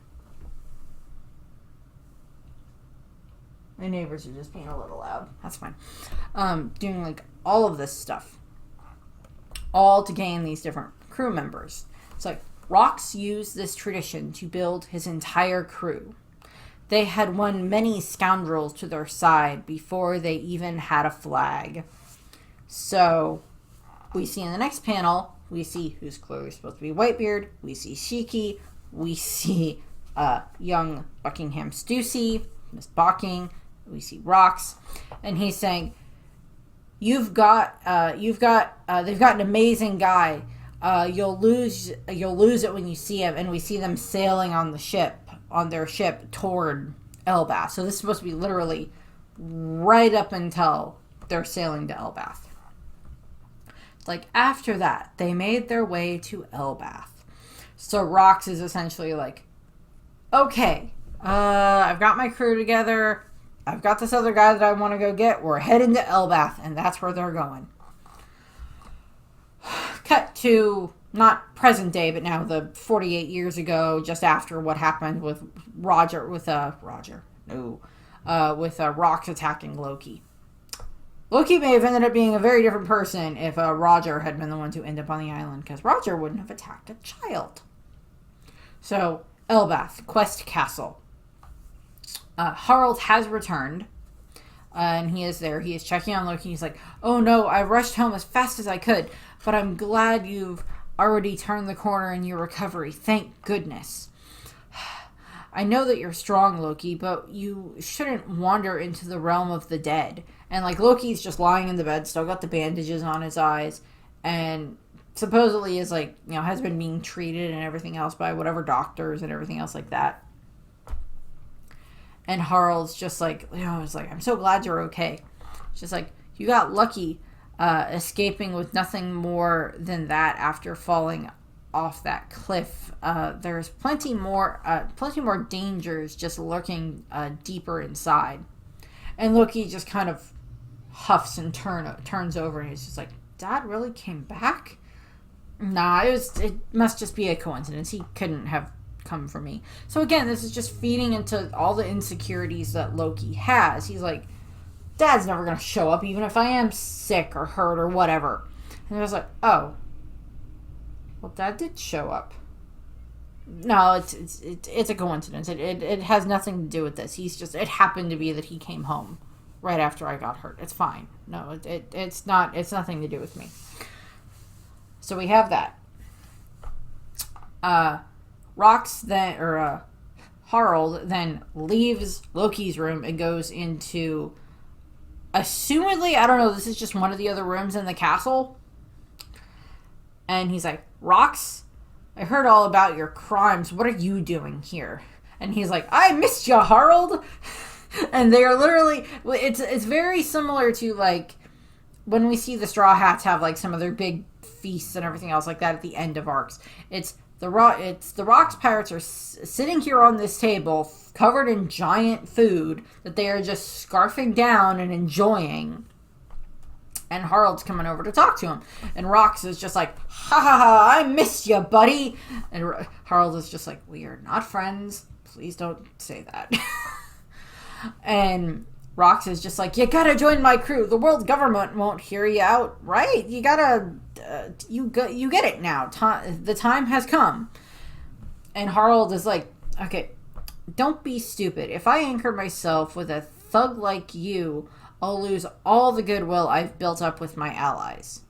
neighbors are just being a little loud. That's fine. Doing all of this stuff, all to gain these different crew members. It's like Rox used this tradition to build his entire crew. They had won many scoundrels to their side before they even had a flag. So we see in the next panel, we see who's clearly supposed to be Whitebeard. We see Shiki. We see young Buckingham Stussy, Miss Balking. We see Rox, and he's saying, they've got an amazing guy. You'll lose it when you see him. And we see them sailing on their ship toward Elbath. So this is supposed to be literally right up until they're sailing to Elbath. After that, they made their way to Elbath. So Rox is essentially like, okay, I've got my crew together. I've got this other guy that I want to go get. We're heading to Elbath, and that's where they're going. Cut to, not present day, but now the 48 years ago, just after what happened with Rox attacking Loki. Loki may have ended up being a very different person if Roger had been the one to end up on the island, because Roger wouldn't have attacked a child. So, Elbath, Quest Castle. Harald has returned, and he is there. He is checking on Loki. He's like, oh no, I rushed home as fast as I could, but I'm glad you've already turned the corner in your recovery. Thank goodness. I know that you're strong, Loki, but you shouldn't wander into the realm of the dead. And Loki's just lying in the bed, still got the bandages on his eyes, and supposedly is has been being treated and everything else by whatever doctors and everything else like that. And Harald's just it's I'm so glad you're okay. It's just you got lucky. escaping with nothing more than that after falling off that cliff. There's plenty more dangers just lurking deeper inside. And Loki just kind of huffs and turns over, and he's just like, Dad really came back? Nah, it must just be a coincidence. He couldn't have come for me. So again, this is just feeding into all the insecurities that Loki has. He's like, Dad's never going to show up even if I am sick or hurt or whatever. And I was like, oh, well, Dad did show up. No, it's a coincidence. It has nothing to do with this. It happened to be that he came home right after I got hurt. It's fine. No, it's nothing to do with me. So we have that. Harald then leaves Loki's room and goes into, assumedly, I don't know, this is just one of the other rooms in the castle. And he's like, Rox, I heard all about your crimes. What are you doing here? And he's like, I missed you, Harald. And they are literally, it's very similar to like when we see the Straw Hats have like some of their big feasts and everything else like that at the end of arcs. It's the Rox pirates are sitting here on this table covered in giant food that they are just scarfing down and enjoying. And Harald's coming over to talk to him. And Rox is just like, ha ha ha, I missed you, buddy. And Harald is just like, we are not friends. Please don't say that. And Rox is just like, you gotta join my crew. The world government won't hear you out, right? You gotta, you get it now. The time has come. And Harald is like, okay, don't be stupid. If I anchor myself with a thug like you, I'll lose all the goodwill I've built up with my allies.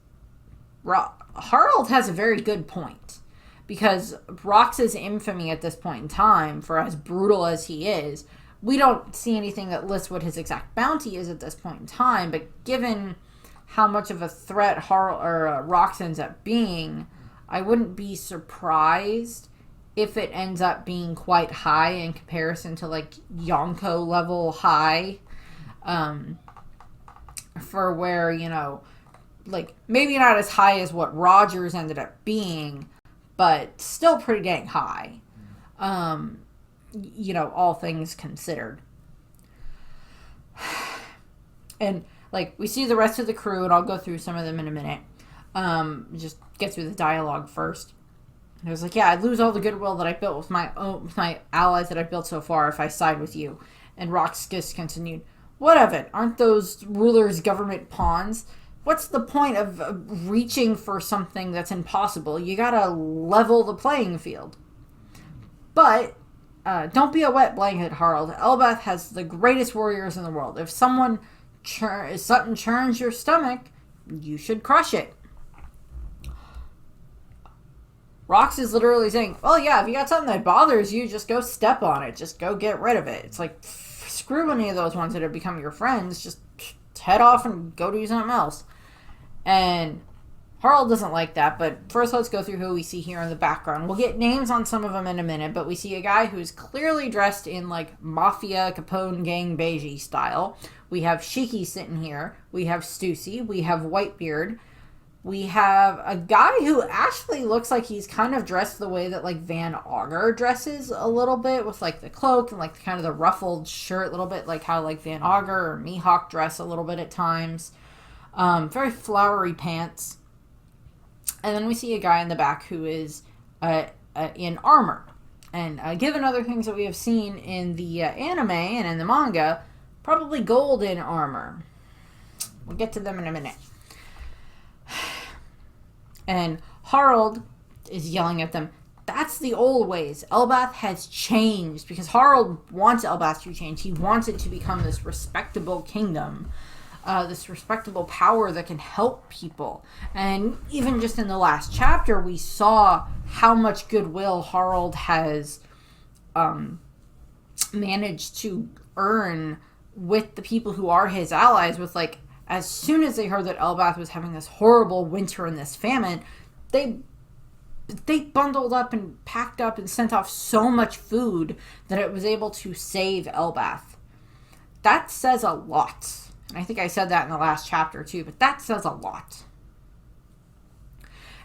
Harald has a very good point. Because Rox's infamy at this point in time, for as brutal as he is, we don't see anything that lists what his exact bounty is at this point in time, but given how much of a threat Rox ends up being, I wouldn't be surprised if it ends up being quite high in comparison to like Yonko level high. For where, like maybe not as high as what Rogers ended up being, but still pretty dang high. All things considered. And like we see the rest of the crew, and I'll go through some of them in a minute. Just get through the dialogue first. And I was like, yeah, I'd lose all the goodwill that I built with my allies that I built so far if I side with you. And Roxas continued, what of it? Aren't those rulers government pawns? What's the point of reaching for something that's impossible? You gotta level the playing field. But don't be a wet blanket, Harald. Elbath has the greatest warriors in the world. If something churns your stomach, you should crush it. Rox is literally saying, well, yeah, if you got something that bothers you, just go step on it. Just go get rid of it. It's like, screw any of those ones that have become your friends. Just head off and go do something else. And Harald doesn't like that, but first let's go through who we see here in the background. We'll get names on some of them in a minute, but we see a guy who's clearly dressed in like Mafia Capone Gang Beige style. We have Shiki sitting here. We have Stussy. We have Whitebeard. We have a guy who actually looks like he's kind of dressed the way that like Van Augur dresses a little bit, with like the cloak and like kind of the ruffled shirt, a little bit like how like Van Augur or Mihawk dress a little bit at times. Very flowery pants. And then we see a guy in the back who is in armor. And given other things that we have seen in the anime and in the manga, probably gold in armor. We'll get to them in a minute. And Harald is yelling at them, that's the old ways. Elbath has changed, because Harald wants Elbath to change. He wants it to become this respectable kingdom. This respectable power that can help people. And even just in the last chapter, we saw how much goodwill Harald has managed to earn with the people who are his allies. With like, as soon as they heard that Elbath was having this horrible winter and this famine, they bundled up and packed up and sent off so much food that it was able to save Elbath. That says a lot. I think I said that in the last chapter too, but that says a lot.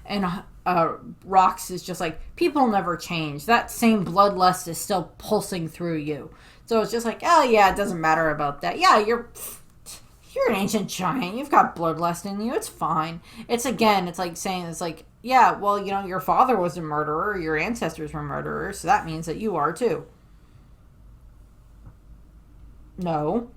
And Rox is just like, people never change. That same bloodlust is still pulsing through you. So it's just like, oh yeah, it doesn't matter about that. Yeah, you're an ancient giant. You've got bloodlust in you. It's fine. It's like saying, it's like, yeah, well, you know, your father was a murderer. Your ancestors were murderers. So that means that you are too. No,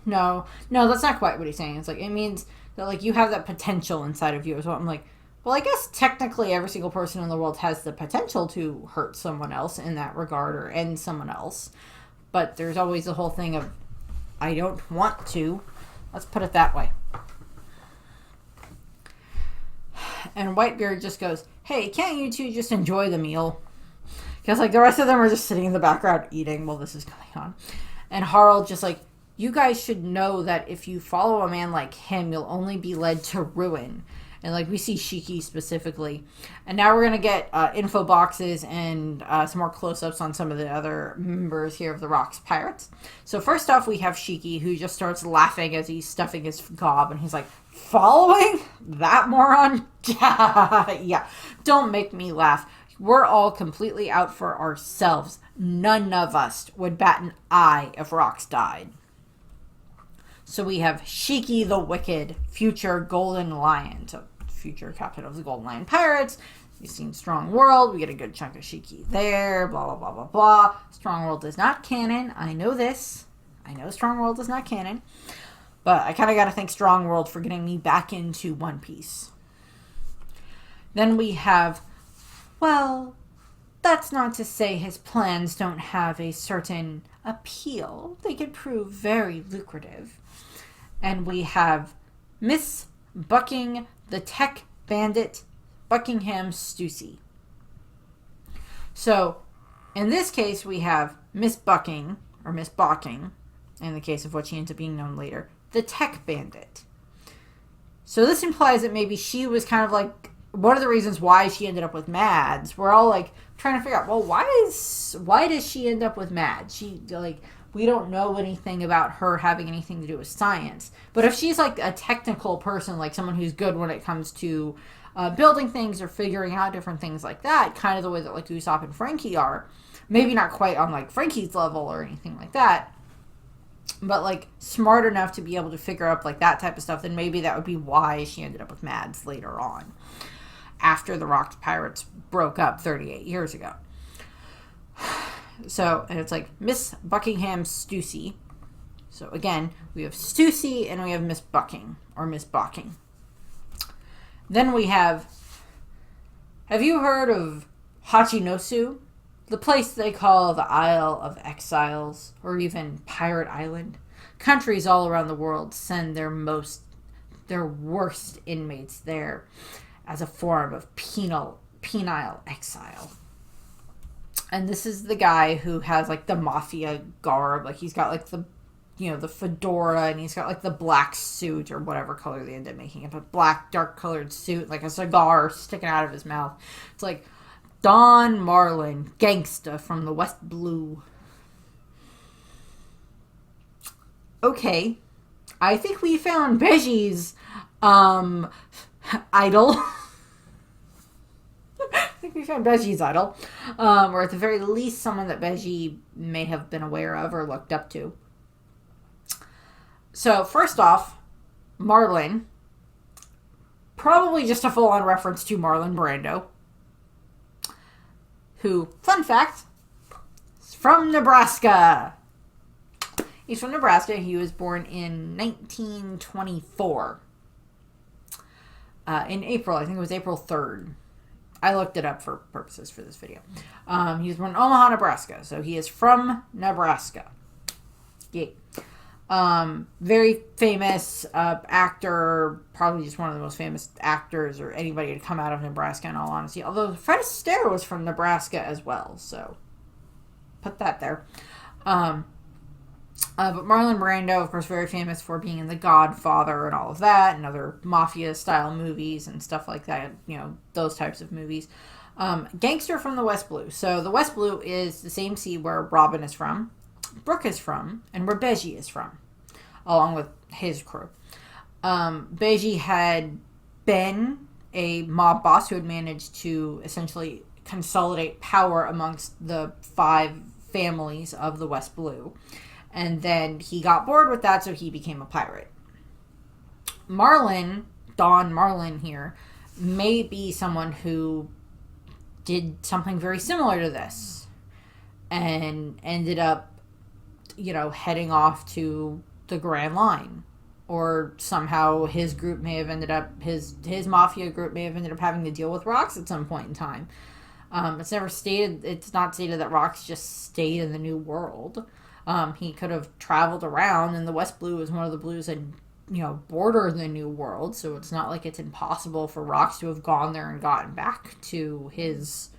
that's not quite what he's saying. It's like, it means that, like, you have that potential inside of you as well. I'm like, well, I guess technically every single person in the world has the potential to hurt someone else in that regard or end someone else. But there's always the whole thing of, I don't want to. Let's put it that way. And Whitebeard just goes, hey, can't you two just enjoy the meal? Because, like, the rest of them are just sitting in the background eating while this is going on. And Harald just like, you guys should know that if you follow a man like him, you'll only be led to ruin. And, like, we see Shiki specifically. And now we're going to get info boxes and some more close-ups on some of the other members here of the Rocks Pirates. So first off, we have Shiki, who just starts laughing as he's stuffing his gob. And he's like, following? That moron? Yeah, don't make me laugh. We're all completely out for ourselves. None of us would bat an eye if Rox died. So we have Shiki the Wicked, future Golden Lion. So future captain of the Golden Lion Pirates. You've seen Strong World. We get a good chunk of Shiki there. Blah, blah, blah, blah, blah. Strong World is not canon. I know this. I know Strong World is not canon. But I kind of got to thank Strong World for getting me back into One Piece. Then we have, well, that's not to say his plans don't have a certain appeal. They could prove very lucrative. And we have Miss Bucking the Tech Bandit Buckingham Stussy. So, in this case, we have Miss Bucking, or Miss Balking, in the case of what she ends up being known later, the Tech Bandit. So this implies that maybe she was kind of like one of the reasons why she ended up with Mads. We're all like trying to figure out, well, why does she end up with Mads? She, like, we don't know anything about her having anything to do with science. But if she's like a technical person, like someone who's good when it comes to building things or figuring out different things like that, kind of the way that like Usopp and Frankie are, maybe not quite on like Frankie's level or anything like that, but like smart enough to be able to figure out like that type of stuff, then maybe that would be why she ended up with Mads later on, after the Rocks Pirates broke up 38 years ago. So, and it's like Miss Buckingham Stussy. So again, we have Stussy and we have Miss Bucking, or Miss Balking. Then we have you heard of Hachinosu? The place they call the Isle of Exiles, or even Pirate Island. Countries all around the world send their worst inmates there as a form of penile exile. And this is the guy who has like the mafia garb. Like he's got like the fedora, and he's got like the black suit or whatever color they end up making it, but black dark colored suit, like a cigar sticking out of his mouth. It's like Don Marlin, gangsta from the West Blue. Okay, I think we found Beji's idol. I think we found Beji's idol, or at the very least someone that Beji may have been aware of or looked up to. So first off, Marlin, probably just a full-on reference to Marlon Brando, who, fun fact, is from Nebraska. He's from Nebraska. He was born in 1924. In April. I think it was April 3rd. I looked it up for purposes for this video. He was born in Omaha, Nebraska. So he is from Nebraska. Yay. Very famous actor. Probably just one of the most famous actors or anybody to come out of Nebraska, in all honesty. Although Fred Astaire was from Nebraska as well. So put that there. But Marlon Brando, of course, very famous for being in The Godfather and all of that, and other mafia-style movies and stuff like that, those types of movies. Gangster from the West Blue. So the West Blue is the same sea where Robin is from, Brooke is from, and where Beji is from, along with his crew. Beiji had been a mob boss who had managed to essentially consolidate power amongst the 5 families of the West Blue. And then he got bored with that, so he became a pirate. Marlin, Don Marlin here, may be someone who did something very similar to this and ended up, heading off to the Grand Line. Or somehow his group may have ended up, his mafia group may have ended up having to deal with Rox at some point in time. It's not stated that Rox just stayed in the New World. He could have traveled around, and the West Blue is one of the blues that, border the New World, so it's not like it's impossible for Rox to have gone there and gotten back to his,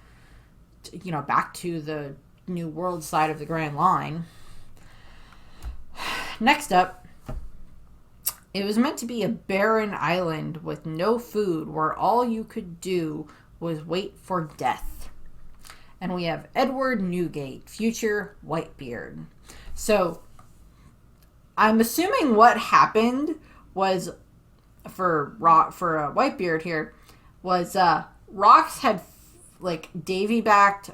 back to the New World side of the Grand Line. Next up, it was meant to be a barren island with no food where all you could do was wait for death. And we have Edward Newgate, future Whitebeard. So, I'm assuming what happened was, for Whitebeard here, was Rox had, Davy-backed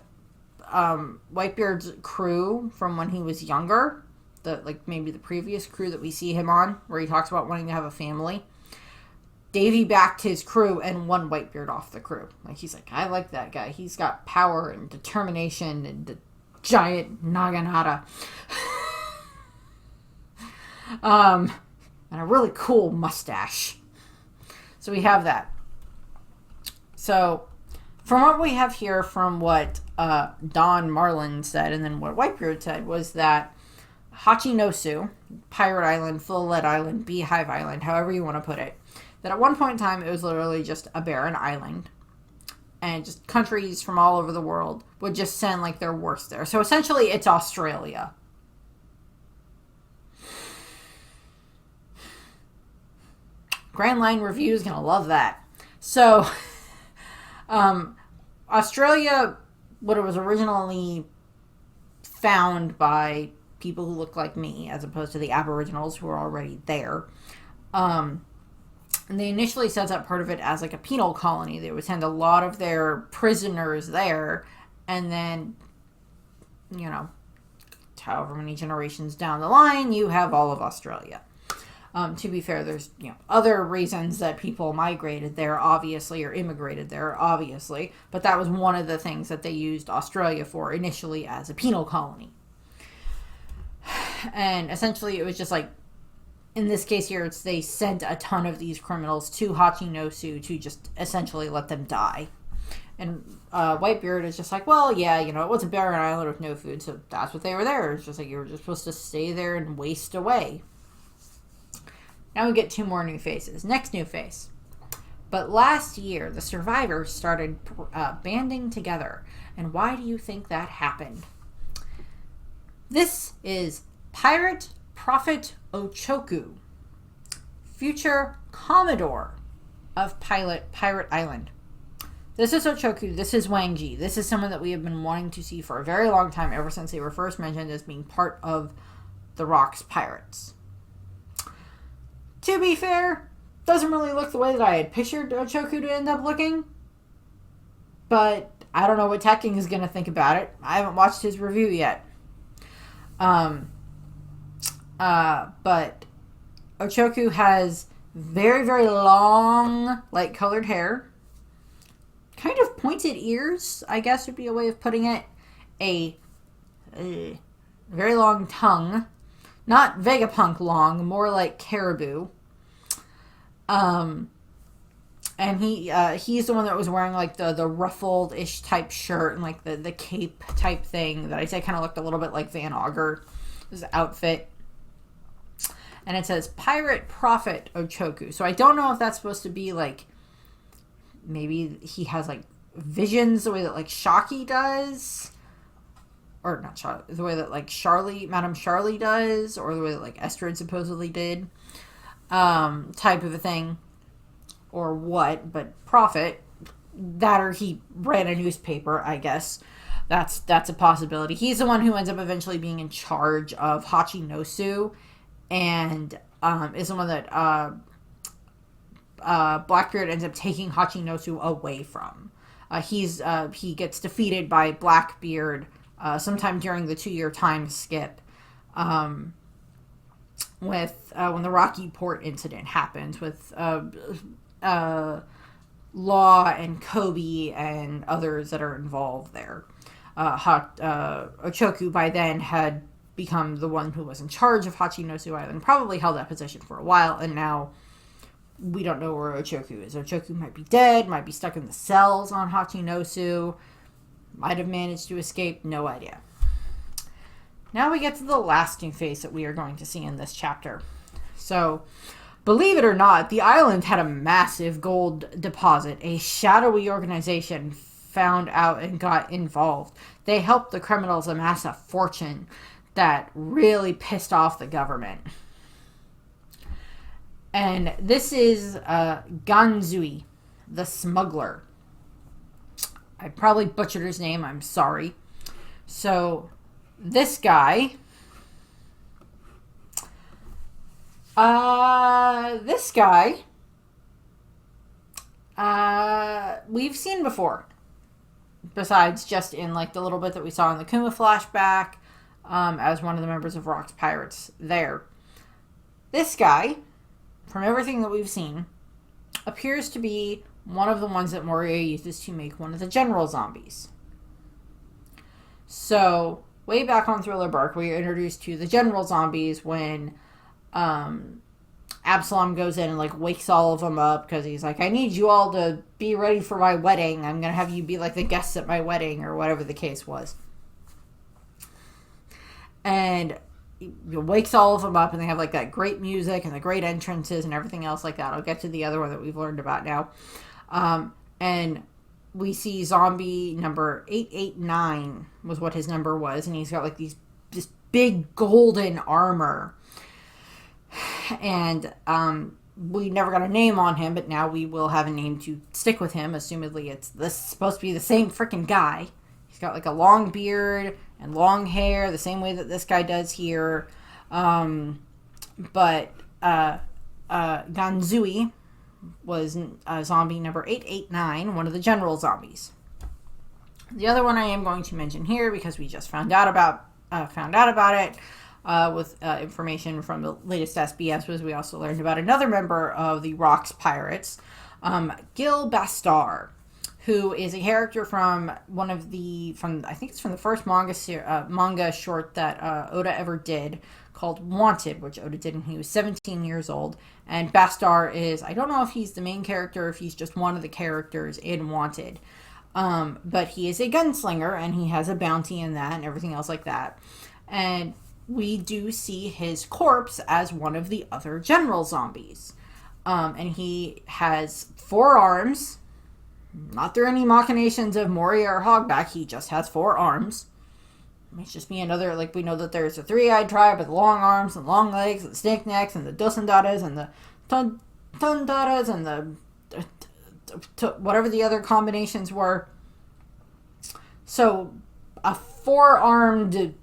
Whitebeard's crew from when he was younger. Maybe the previous crew that we see him on, where he talks about wanting to have a family. Davy backed his crew and won Whitebeard off the crew. He's like, I like that guy. He's got power and determination and the giant naginata. And a really cool mustache. So we have that. So, from what we have here, from what Don Marlin said, and then what Whitebeard said, was that Hachinosu, Pirate Island, Full Lead Island, Beehive Island, however you want to put it, that at one point in time it was literally just a barren island, and just countries from all over the world would just send their worst there. So essentially it's Australia. Grand Line Review is going to love that. So, Australia, what it was originally found by people who look like me, as opposed to the Aboriginals who are already there. And they initially set up part of it as a penal colony. They would send a lot of their prisoners there, and then, however many generations down the line, you have all of Australia. To be fair, there's, other reasons that people migrated there, obviously, or immigrated there, obviously, but that was one of the things that they used Australia for initially, as a penal colony. And essentially it was just in this case here, they sent a ton of these criminals to Hachinosu to just essentially let them die. And Whitebeard is just well, yeah, it was a barren island with no food, so that's what they were there. It's just you were just supposed to stay there and waste away. Now we get 2 more new faces. Next new face. But last year, the survivors started banding together. And why do you think that happened? This is Pirate Prophet Ochoku, future Commodore of Pirate Island. This is Ochoku. This is Wang Ji. This is someone that we have been wanting to see for a very long time, ever since they were first mentioned as being part of the Rox Pirates. To be fair, doesn't really look the way that I had pictured Ochoku to end up looking. But I don't know what Tekking is going to think about it. I haven't watched his review yet. But Ochoku has very, very long, light-colored hair. Kind of pointed ears, I guess would be a way of putting it. A very long tongue. Not Vegapunk long, more like Caribou. And he's the one that was wearing the ruffled-ish type shirt and the cape type thing that I say kind of looked a little bit like Van Auger's outfit. And it says Pirate Prophet Ochoku. So I don't know if that's supposed to be maybe he has visions the way that Shocky does. Or not Charlie, the way that Madame Charlie does, or the way that Estrid supposedly did, type of a thing, or what, but Prophet, that or he ran a newspaper, I guess, that's a possibility. He's the one who ends up eventually being in charge of Hachinosu, and is the one that Blackbeard ends up taking Hachinosu away from. He gets defeated by Blackbeard sometime during the 2-year time skip, with when the Rocky Port incident happens with Law and Kobe and others that are involved there. Ochoku by then had become the one who was in charge of Hachinosu Island, probably held that position for a while, and now we don't know where Ochoku is. Ochoku might be dead, might be stuck in the cells on Hachinosu, might have managed to escape, no idea. Now we get to the lasting phase that we are going to see in this chapter. So, believe it or not, the island had a massive gold deposit. A shadowy organization found out and got involved. They helped the criminals amass a fortune that really pissed off the government. And this is Ganzui, the smuggler. I probably butchered his name, I'm sorry. So, this guy... we've seen before. Besides just in like the little bit that we saw in the Kuma flashback, as one of the members of Rock's Pirates there. This guy, from everything that we've seen, appears to be one of the ones that Moria uses to make one of the general zombies. So, way back on Thriller Bark, we are introduced to the general zombies when Absalom goes in and like wakes all of them up because he's like, I need you all to be ready for my wedding. I'm going to have you be like the guests at my wedding, or whatever the case was. And he wakes all of them up, and they have like that great music and the great entrances and everything else like that. I'll get to the other one that we've learned about now. And we see zombie number 889 was what his number was, and he's got like this big golden armor. And we never got a name on him, but now we will have a name to stick with him. Assumedly, it's supposed to be the same freaking guy. He's got like a long beard and long hair, the same way that this guy does here. But Ganzui was zombie number 889, one of the general zombies. The other one I am going to mention here because we just found out about it. With information from the latest SBS, was we also learned about another member of the Rocks Pirates, Gil Bastar, who is a character from I think it's from the first manga short that Oda ever did, called Wanted, which Oda did when he was 17 years old. And Bastar is, I don't know if he's the main character, or if he's just one of the characters in Wanted. But he is a gunslinger, and he has a bounty in that and everything else like that. And we do see his corpse as one of the other general zombies. And he has 4 arms. Not through any machinations of Moria or Hogback, he just has 4 arms. It might just be another, like, we know that there's a 3-eyed tribe with long arms and long legs and snake necks and the Dosandaras and the Tundaras and the whatever the other combinations were. So, a 4-armed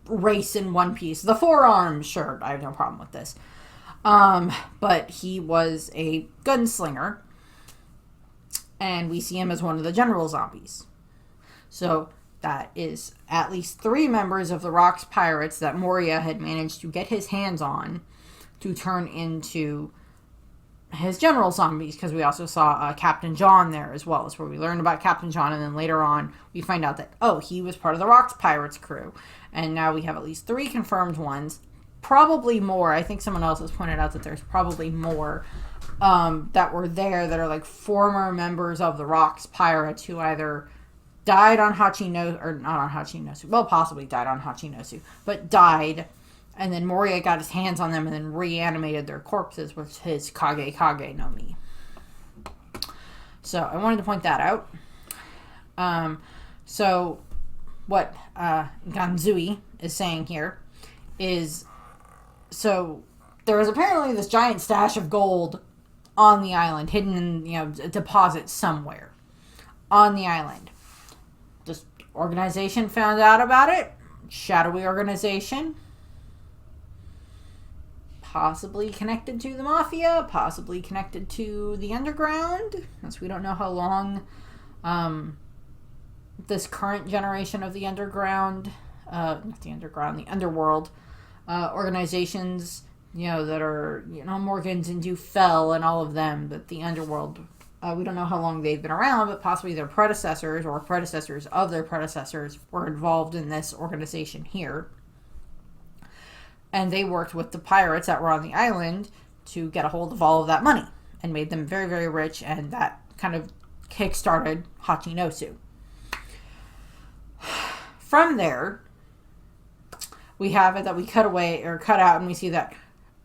race in one piece. The 4 arms, sure, I have no problem with this. But he was a gunslinger, and we see him as one of the general zombies. So that is at least 3 members of the Rocks Pirates that Moria had managed to get his hands on to turn into his general zombies, because we also saw Captain John there as well. That's where we learned about Captain John, and then later on we find out that, oh, he was part of the Rocks Pirates crew. And now we have at least 3 confirmed ones. Probably more. I think someone else has pointed out that there's probably more that were there that are like former members of the Rocks Pirates who either died on Hachinosu, or not on Hachinosu, well, possibly died on Hachinosu, but died, and then Moria got his hands on them and then reanimated their corpses with his Kage Kage no Mi. So I wanted to point that out. So what Ganzui is saying here is, so there is apparently this giant stash of gold on the island, hidden in, a deposit somewhere on the island. This organization found out about it. Shadowy organization. possibly connected to the mafia, possibly connected to the underground, since we don't know how long this current generation of the underground, not the underground, the underworld organizations, that are, Morgans and Dufell and all of them, but the underworld, we don't know how long they've been around, but possibly their predecessors or predecessors of their predecessors were involved in this organization here. And they worked with the pirates that were on the island to get a hold of all of that money and made them very, very rich, and that kind of kick-started Hachinosu. From there, we have it that we cut out, and we see that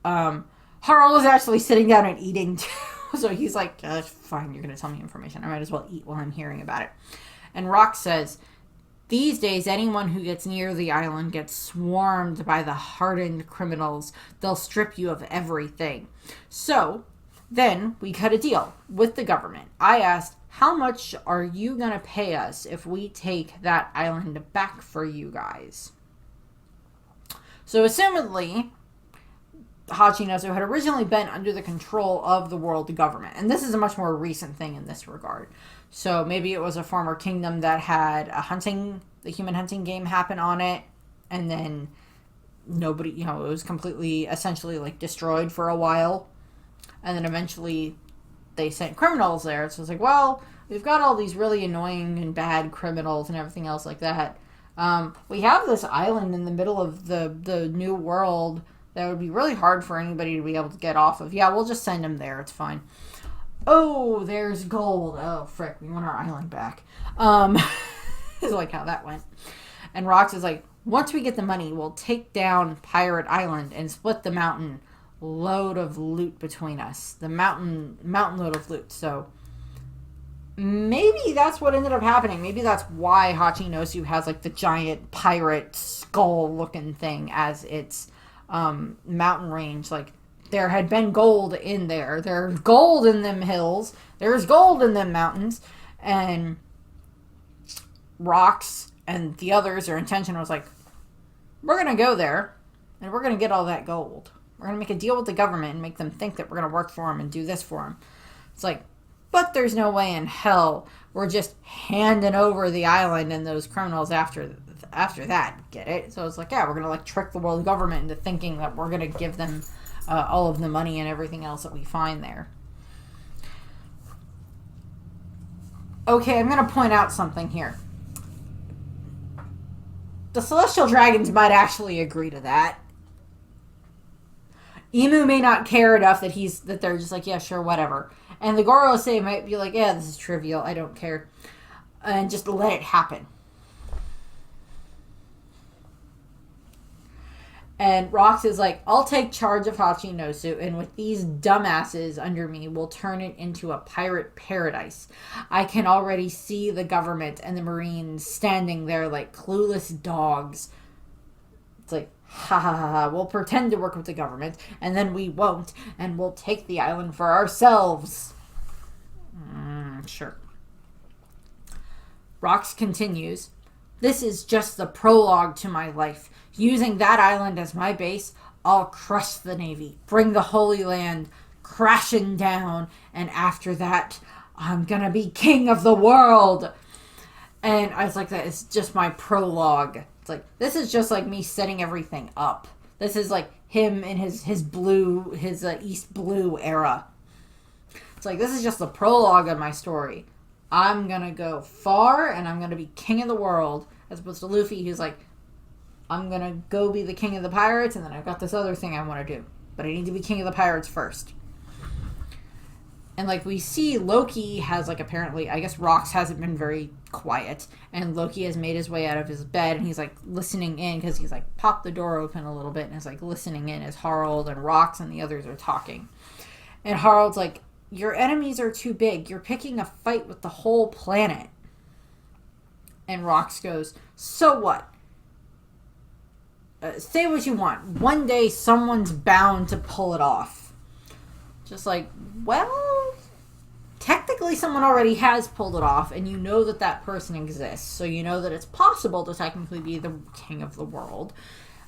Harl is actually sitting down and eating too. So he's like, fine, you're going to tell me information. I might as well eat while I'm hearing about it. And Rock says, these days, anyone who gets near the island gets swarmed by the hardened criminals. They'll strip you of everything. So then we cut a deal with the government. I asked, how much are you going to pay us if we take that island back for you guys? So assumedly, Hachinosu had originally been under the control of the world government. And this is a much more recent thing in this regard. So maybe it was a former kingdom that had the human hunting game happen on it. And then nobody, it was completely, essentially like destroyed for a while. And then eventually they sent criminals there. So it's like, well, we've got all these really annoying and bad criminals and everything else like that. We have this island in the middle of the new world that would be really hard for anybody to be able to get off of. Yeah, we'll just send them there. It's fine. Oh, there's gold. Oh, frick. We want our island back. Is like how that went. And Rox is like, once we get the money, we'll take down Pirate Island and split the mountain load of loot between us. The mountain load of loot. So maybe that's what ended up happening. Maybe that's why Hachinosu has like the giant pirate skull looking thing as its mountain range. Like, there had been gold in there. There's gold in them hills. There's gold in them mountains. And Rox and the others, their intention was like, we're going to go there and we're going to get all that gold. We're going to make a deal with the government and make them think that we're going to work for them and do this for them. It's like, but there's no way in hell we're just handing over the island and those criminals after that. Get it? So it's like, yeah, we're going to like trick the world government into thinking that we're going to give them all of the money and everything else that we find there. Okay, I'm going to point out something here. The Celestial Dragons might actually agree to that. Emu may not care enough that they're just like, yeah, sure, whatever. And the Gorosei might be like, yeah, this is trivial, I don't care. And just let it happen. And Rox is like, I'll take charge of Hachinosu, and with these dumbasses under me, we'll turn it into a pirate paradise. I can already see the government and the Marines standing there like clueless dogs. It's like, ha ha ha ha, we'll pretend to work with the government, and then we won't, and we'll take the island for ourselves. Sure. Rox continues, this is just the prologue to my life. Using that island as my base, I'll crush the Navy, bring the Holy Land crashing down, and after that, I'm gonna be king of the world. And I was like, that is just my prologue. It's like, this is just like me setting everything up. This is like him in his East Blue era. It's like, this is just the prologue of my story. I'm gonna go far, and I'm gonna be king of the world. As opposed to Luffy, who's like, I'm gonna go be the king of the pirates, and then I've got this other thing I want to do. But I need to be king of the pirates first. And, like, we see Loki has, like, apparently, I guess Rox hasn't been very quiet. And Loki has made his way out of his bed, and he's, like, listening in, because he's, like, popped the door open a little bit, and is, like, listening in as Harold and Rox and the others are talking. And Harold's like, your enemies are too big. You're picking a fight with the whole planet. And Rox goes, so what? Say what you want. One day someone's bound to pull it off. Just like, well, technically someone already has pulled it off, and you know that that person exists. So you know that it's possible to technically be the king of the world.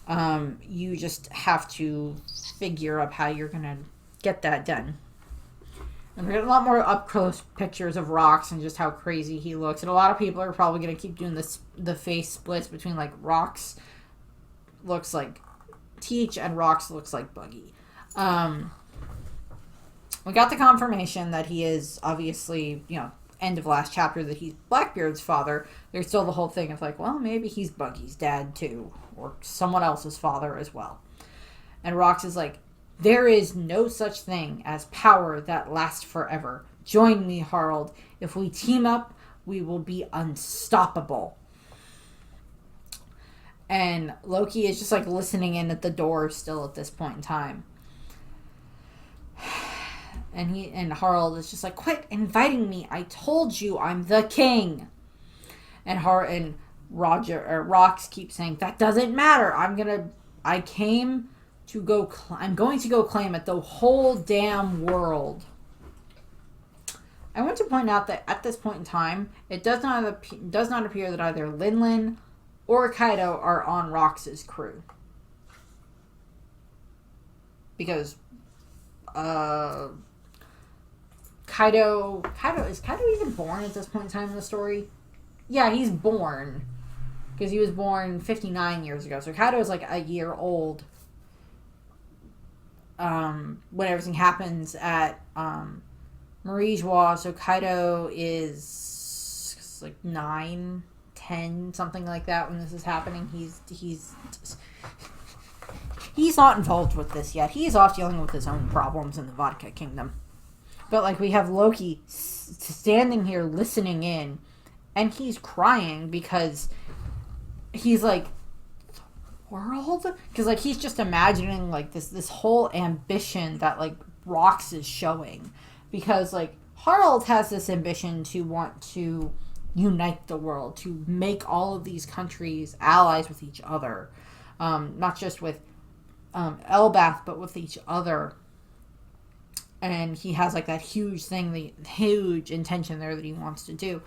You just have to figure out how you're going to get that done. And we're getting a lot more up-close pictures of Rox and just how crazy he looks. And a lot of people are probably going to keep doing the face splits between, like, Rox looks like Teach and Rox looks like Buggy. We got the confirmation that he is obviously, end of last chapter, that he's Blackbeard's father. There's still the whole thing of like, well, maybe he's Buggy's dad too, or someone else's father as well. And Rox is like, there is no such thing as power that lasts forever. Join me, Harald. If we team up, we will be unstoppable. And Loki is just like listening in at the door still at this point in time. And Harald is just like, quit inviting me. I told you I'm the king. And Rox keeps saying, that doesn't matter. I'm going to go claim it, the whole damn world. I want to point out that at this point in time, it does not appear that either Linlin or Kaido are on Rox's crew. Because Kaido is Kaido even born at this point in time in the story? Yeah, he's born. Because he was born 59 years ago. So Kaido is like a year old when everything happens at Marijois. So Kaido is like 9, 10, something like that when this is happening. He's not involved with this yet. He's off dealing with his own problems in the Vodka Kingdom. But, like, we have Loki standing here listening in, and he's crying because he's like, the world? Because, like, he's just imagining, like, this whole ambition that, like, Rox is showing. Because, like, Harald has this ambition to want to unite the world, to make all of these countries allies with each other. Not just with Elbath, but with each other. And he has, like, that huge thing, the huge intention there that he wants to do.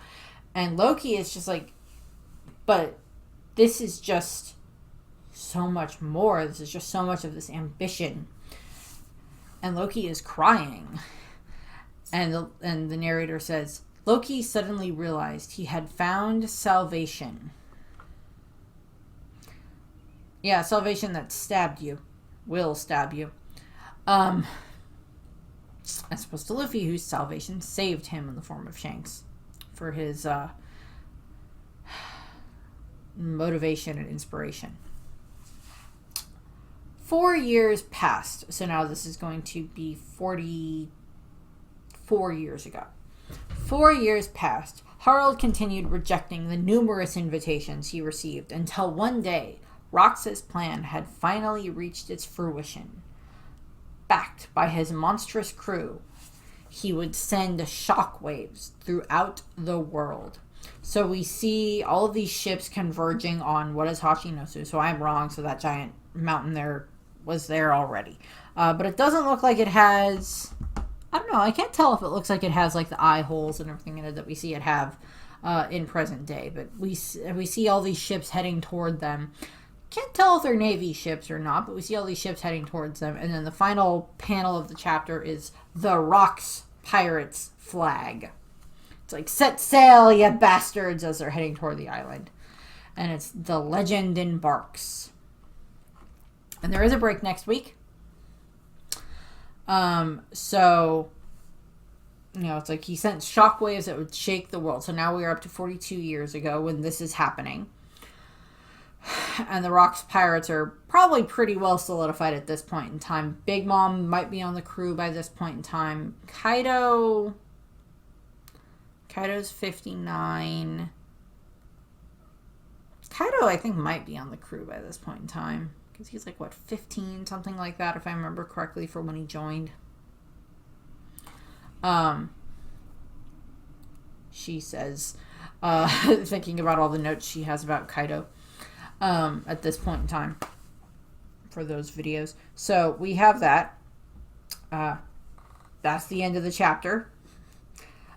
And Loki is just like, but this is just so much more. This is just so much of this ambition. And Loki is crying. And the narrator says, Loki suddenly realized he had found salvation. Yeah, salvation that stabbed you. Will stab you. As opposed to Luffy, whose salvation saved him in the form of Shanks for his motivation and inspiration. 4 years passed, so now this is going to be 44 years ago. 4 years passed. Harald continued rejecting the numerous invitations he received until one day, Rox's plan had finally reached its fruition. Backed by his monstrous crew, he would send shockwaves throughout the world. So we see all of these ships converging on what is Hachinosu. So I'm wrong, so that giant mountain there was there already. But it doesn't look like it has... I don't know, I can't tell if it looks like it has like the eye holes and everything in it that we see it have in present day. But we see all these ships heading toward them. Can't tell if they're Navy ships or not, but we see all these ships heading towards them. And then the final panel of the chapter is the Rox Pirates flag. It's like, set sail, you bastards, as they're heading toward the island. And it's the legend embarks. And there is a break next week. So, it's like he sent shockwaves that would shake the world. So now we are up to 42 years ago when this is happening. And the Rox Pirates are probably pretty well solidified at this point in time. Big Mom might be on the crew by this point in time. Kaido's 59. Kaido, I think, might be on the crew by this point in time. Because he's like, 15? Something like that, if I remember correctly, for when he joined. She says, thinking about all the notes she has about Kaido. At this point in time for those videos. So we have that. That's the end of the chapter.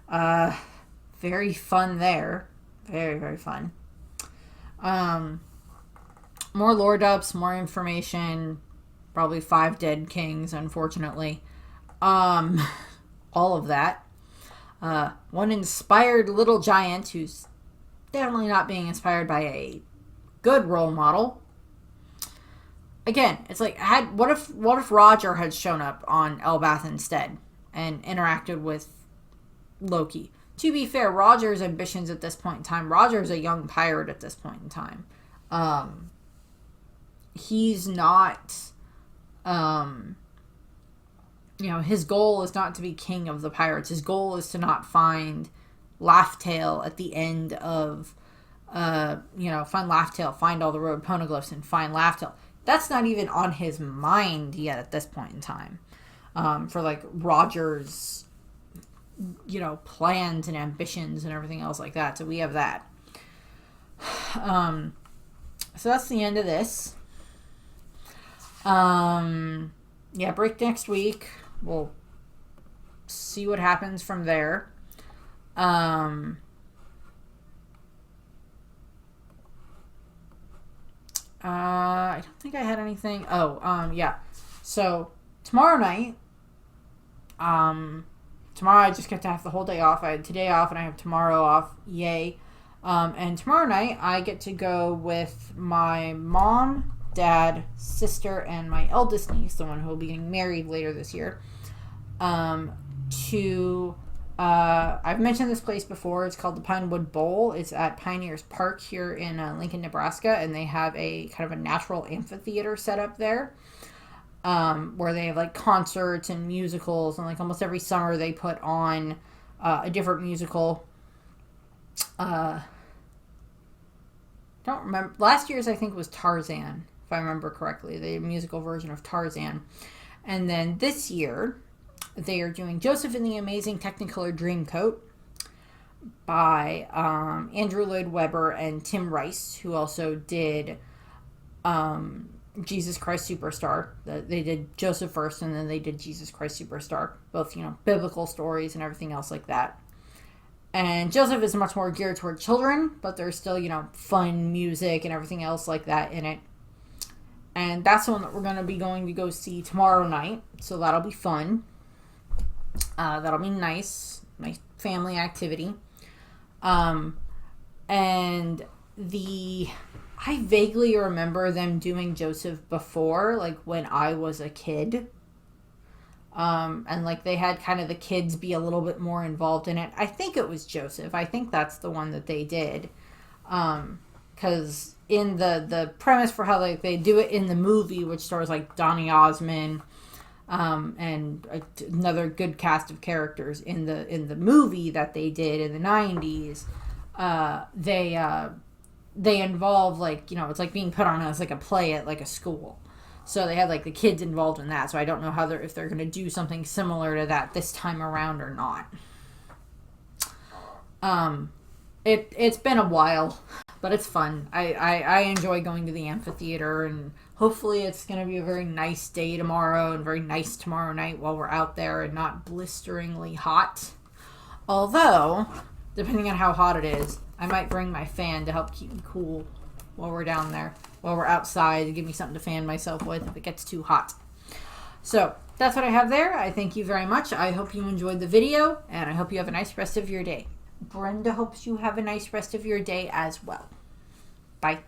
Very fun there. Very, very fun. more lore dupes, more information, probably 5 dead kings, unfortunately. All of that. One inspired little giant who's definitely not being inspired by a good role model. Again, it's like, what if Roger had shown up on Elbath instead and interacted with Loki? To be fair, Roger's ambitions at this point in time, Roger's a young pirate at this point in time. He's not, his goal is not to be king of the pirates. His goal is to not find Laugh-Tale at the end of, find Laugh-Tale, find all the road poneglyphs, and find Laugh-Tale. That's not even on his mind yet at this point in time. For like Roger's, plans and ambitions and everything else like that. So we have that. So that's the end of this. Break next week. We'll see what happens from there. I don't think I had anything. So tomorrow night, tomorrow I just get to have the whole day off. I had today off and I have tomorrow off. Yay. And tomorrow night I get to go with my mom, dad, sister, and my eldest niece, the one who will be getting married later this year, I've mentioned this place before. It's called the Pinewood Bowl. It's at Pioneers Park here in Lincoln, Nebraska, and they have a kind of a natural amphitheater set up there, where they have like concerts and musicals, and like almost every summer they put on a different musical. Don't remember. Last year's I think was Tarzan, if I remember correctly, the musical version of Tarzan. And then this year they are doing Joseph and the Amazing Technicolor Dreamcoat by Andrew Lloyd Webber and Tim Rice, who also did Jesus Christ Superstar. They did Joseph first, and then they did Jesus Christ Superstar. Both, biblical stories and everything else like that. And Joseph is much more geared toward children, but there's still, fun music and everything else like that in it. And that's the one that we're going to go see tomorrow night. So that'll be fun. That'll be nice family activity. And I vaguely remember them doing Joseph before, like when I was a kid. And like they had kind of the kids be a little bit more involved in it. I think it was Joseph. I think that's the one that they did. Because in the premise for how they do it in the movie, which stars like Donny Osmond, and another good cast of characters in the movie that they did in the 90s, they involve it's like being put on as like a play at like a school. So they had like the kids involved in that. So I don't know if they're going to do something similar to that this time around or not. It's been a while, but it's fun. I enjoy going to the amphitheater, and hopefully it's going to be a very nice day tomorrow and very nice tomorrow night while we're out there and not blisteringly hot. Although, depending on how hot it is, I might bring my fan to help keep me cool while we're down there. While we're outside, to give me something to fan myself with if it gets too hot. So, that's what I have there. I thank you very much. I hope you enjoyed the video, and I hope you have a nice rest of your day. Brenda hopes you have a nice rest of your day as well. Bye.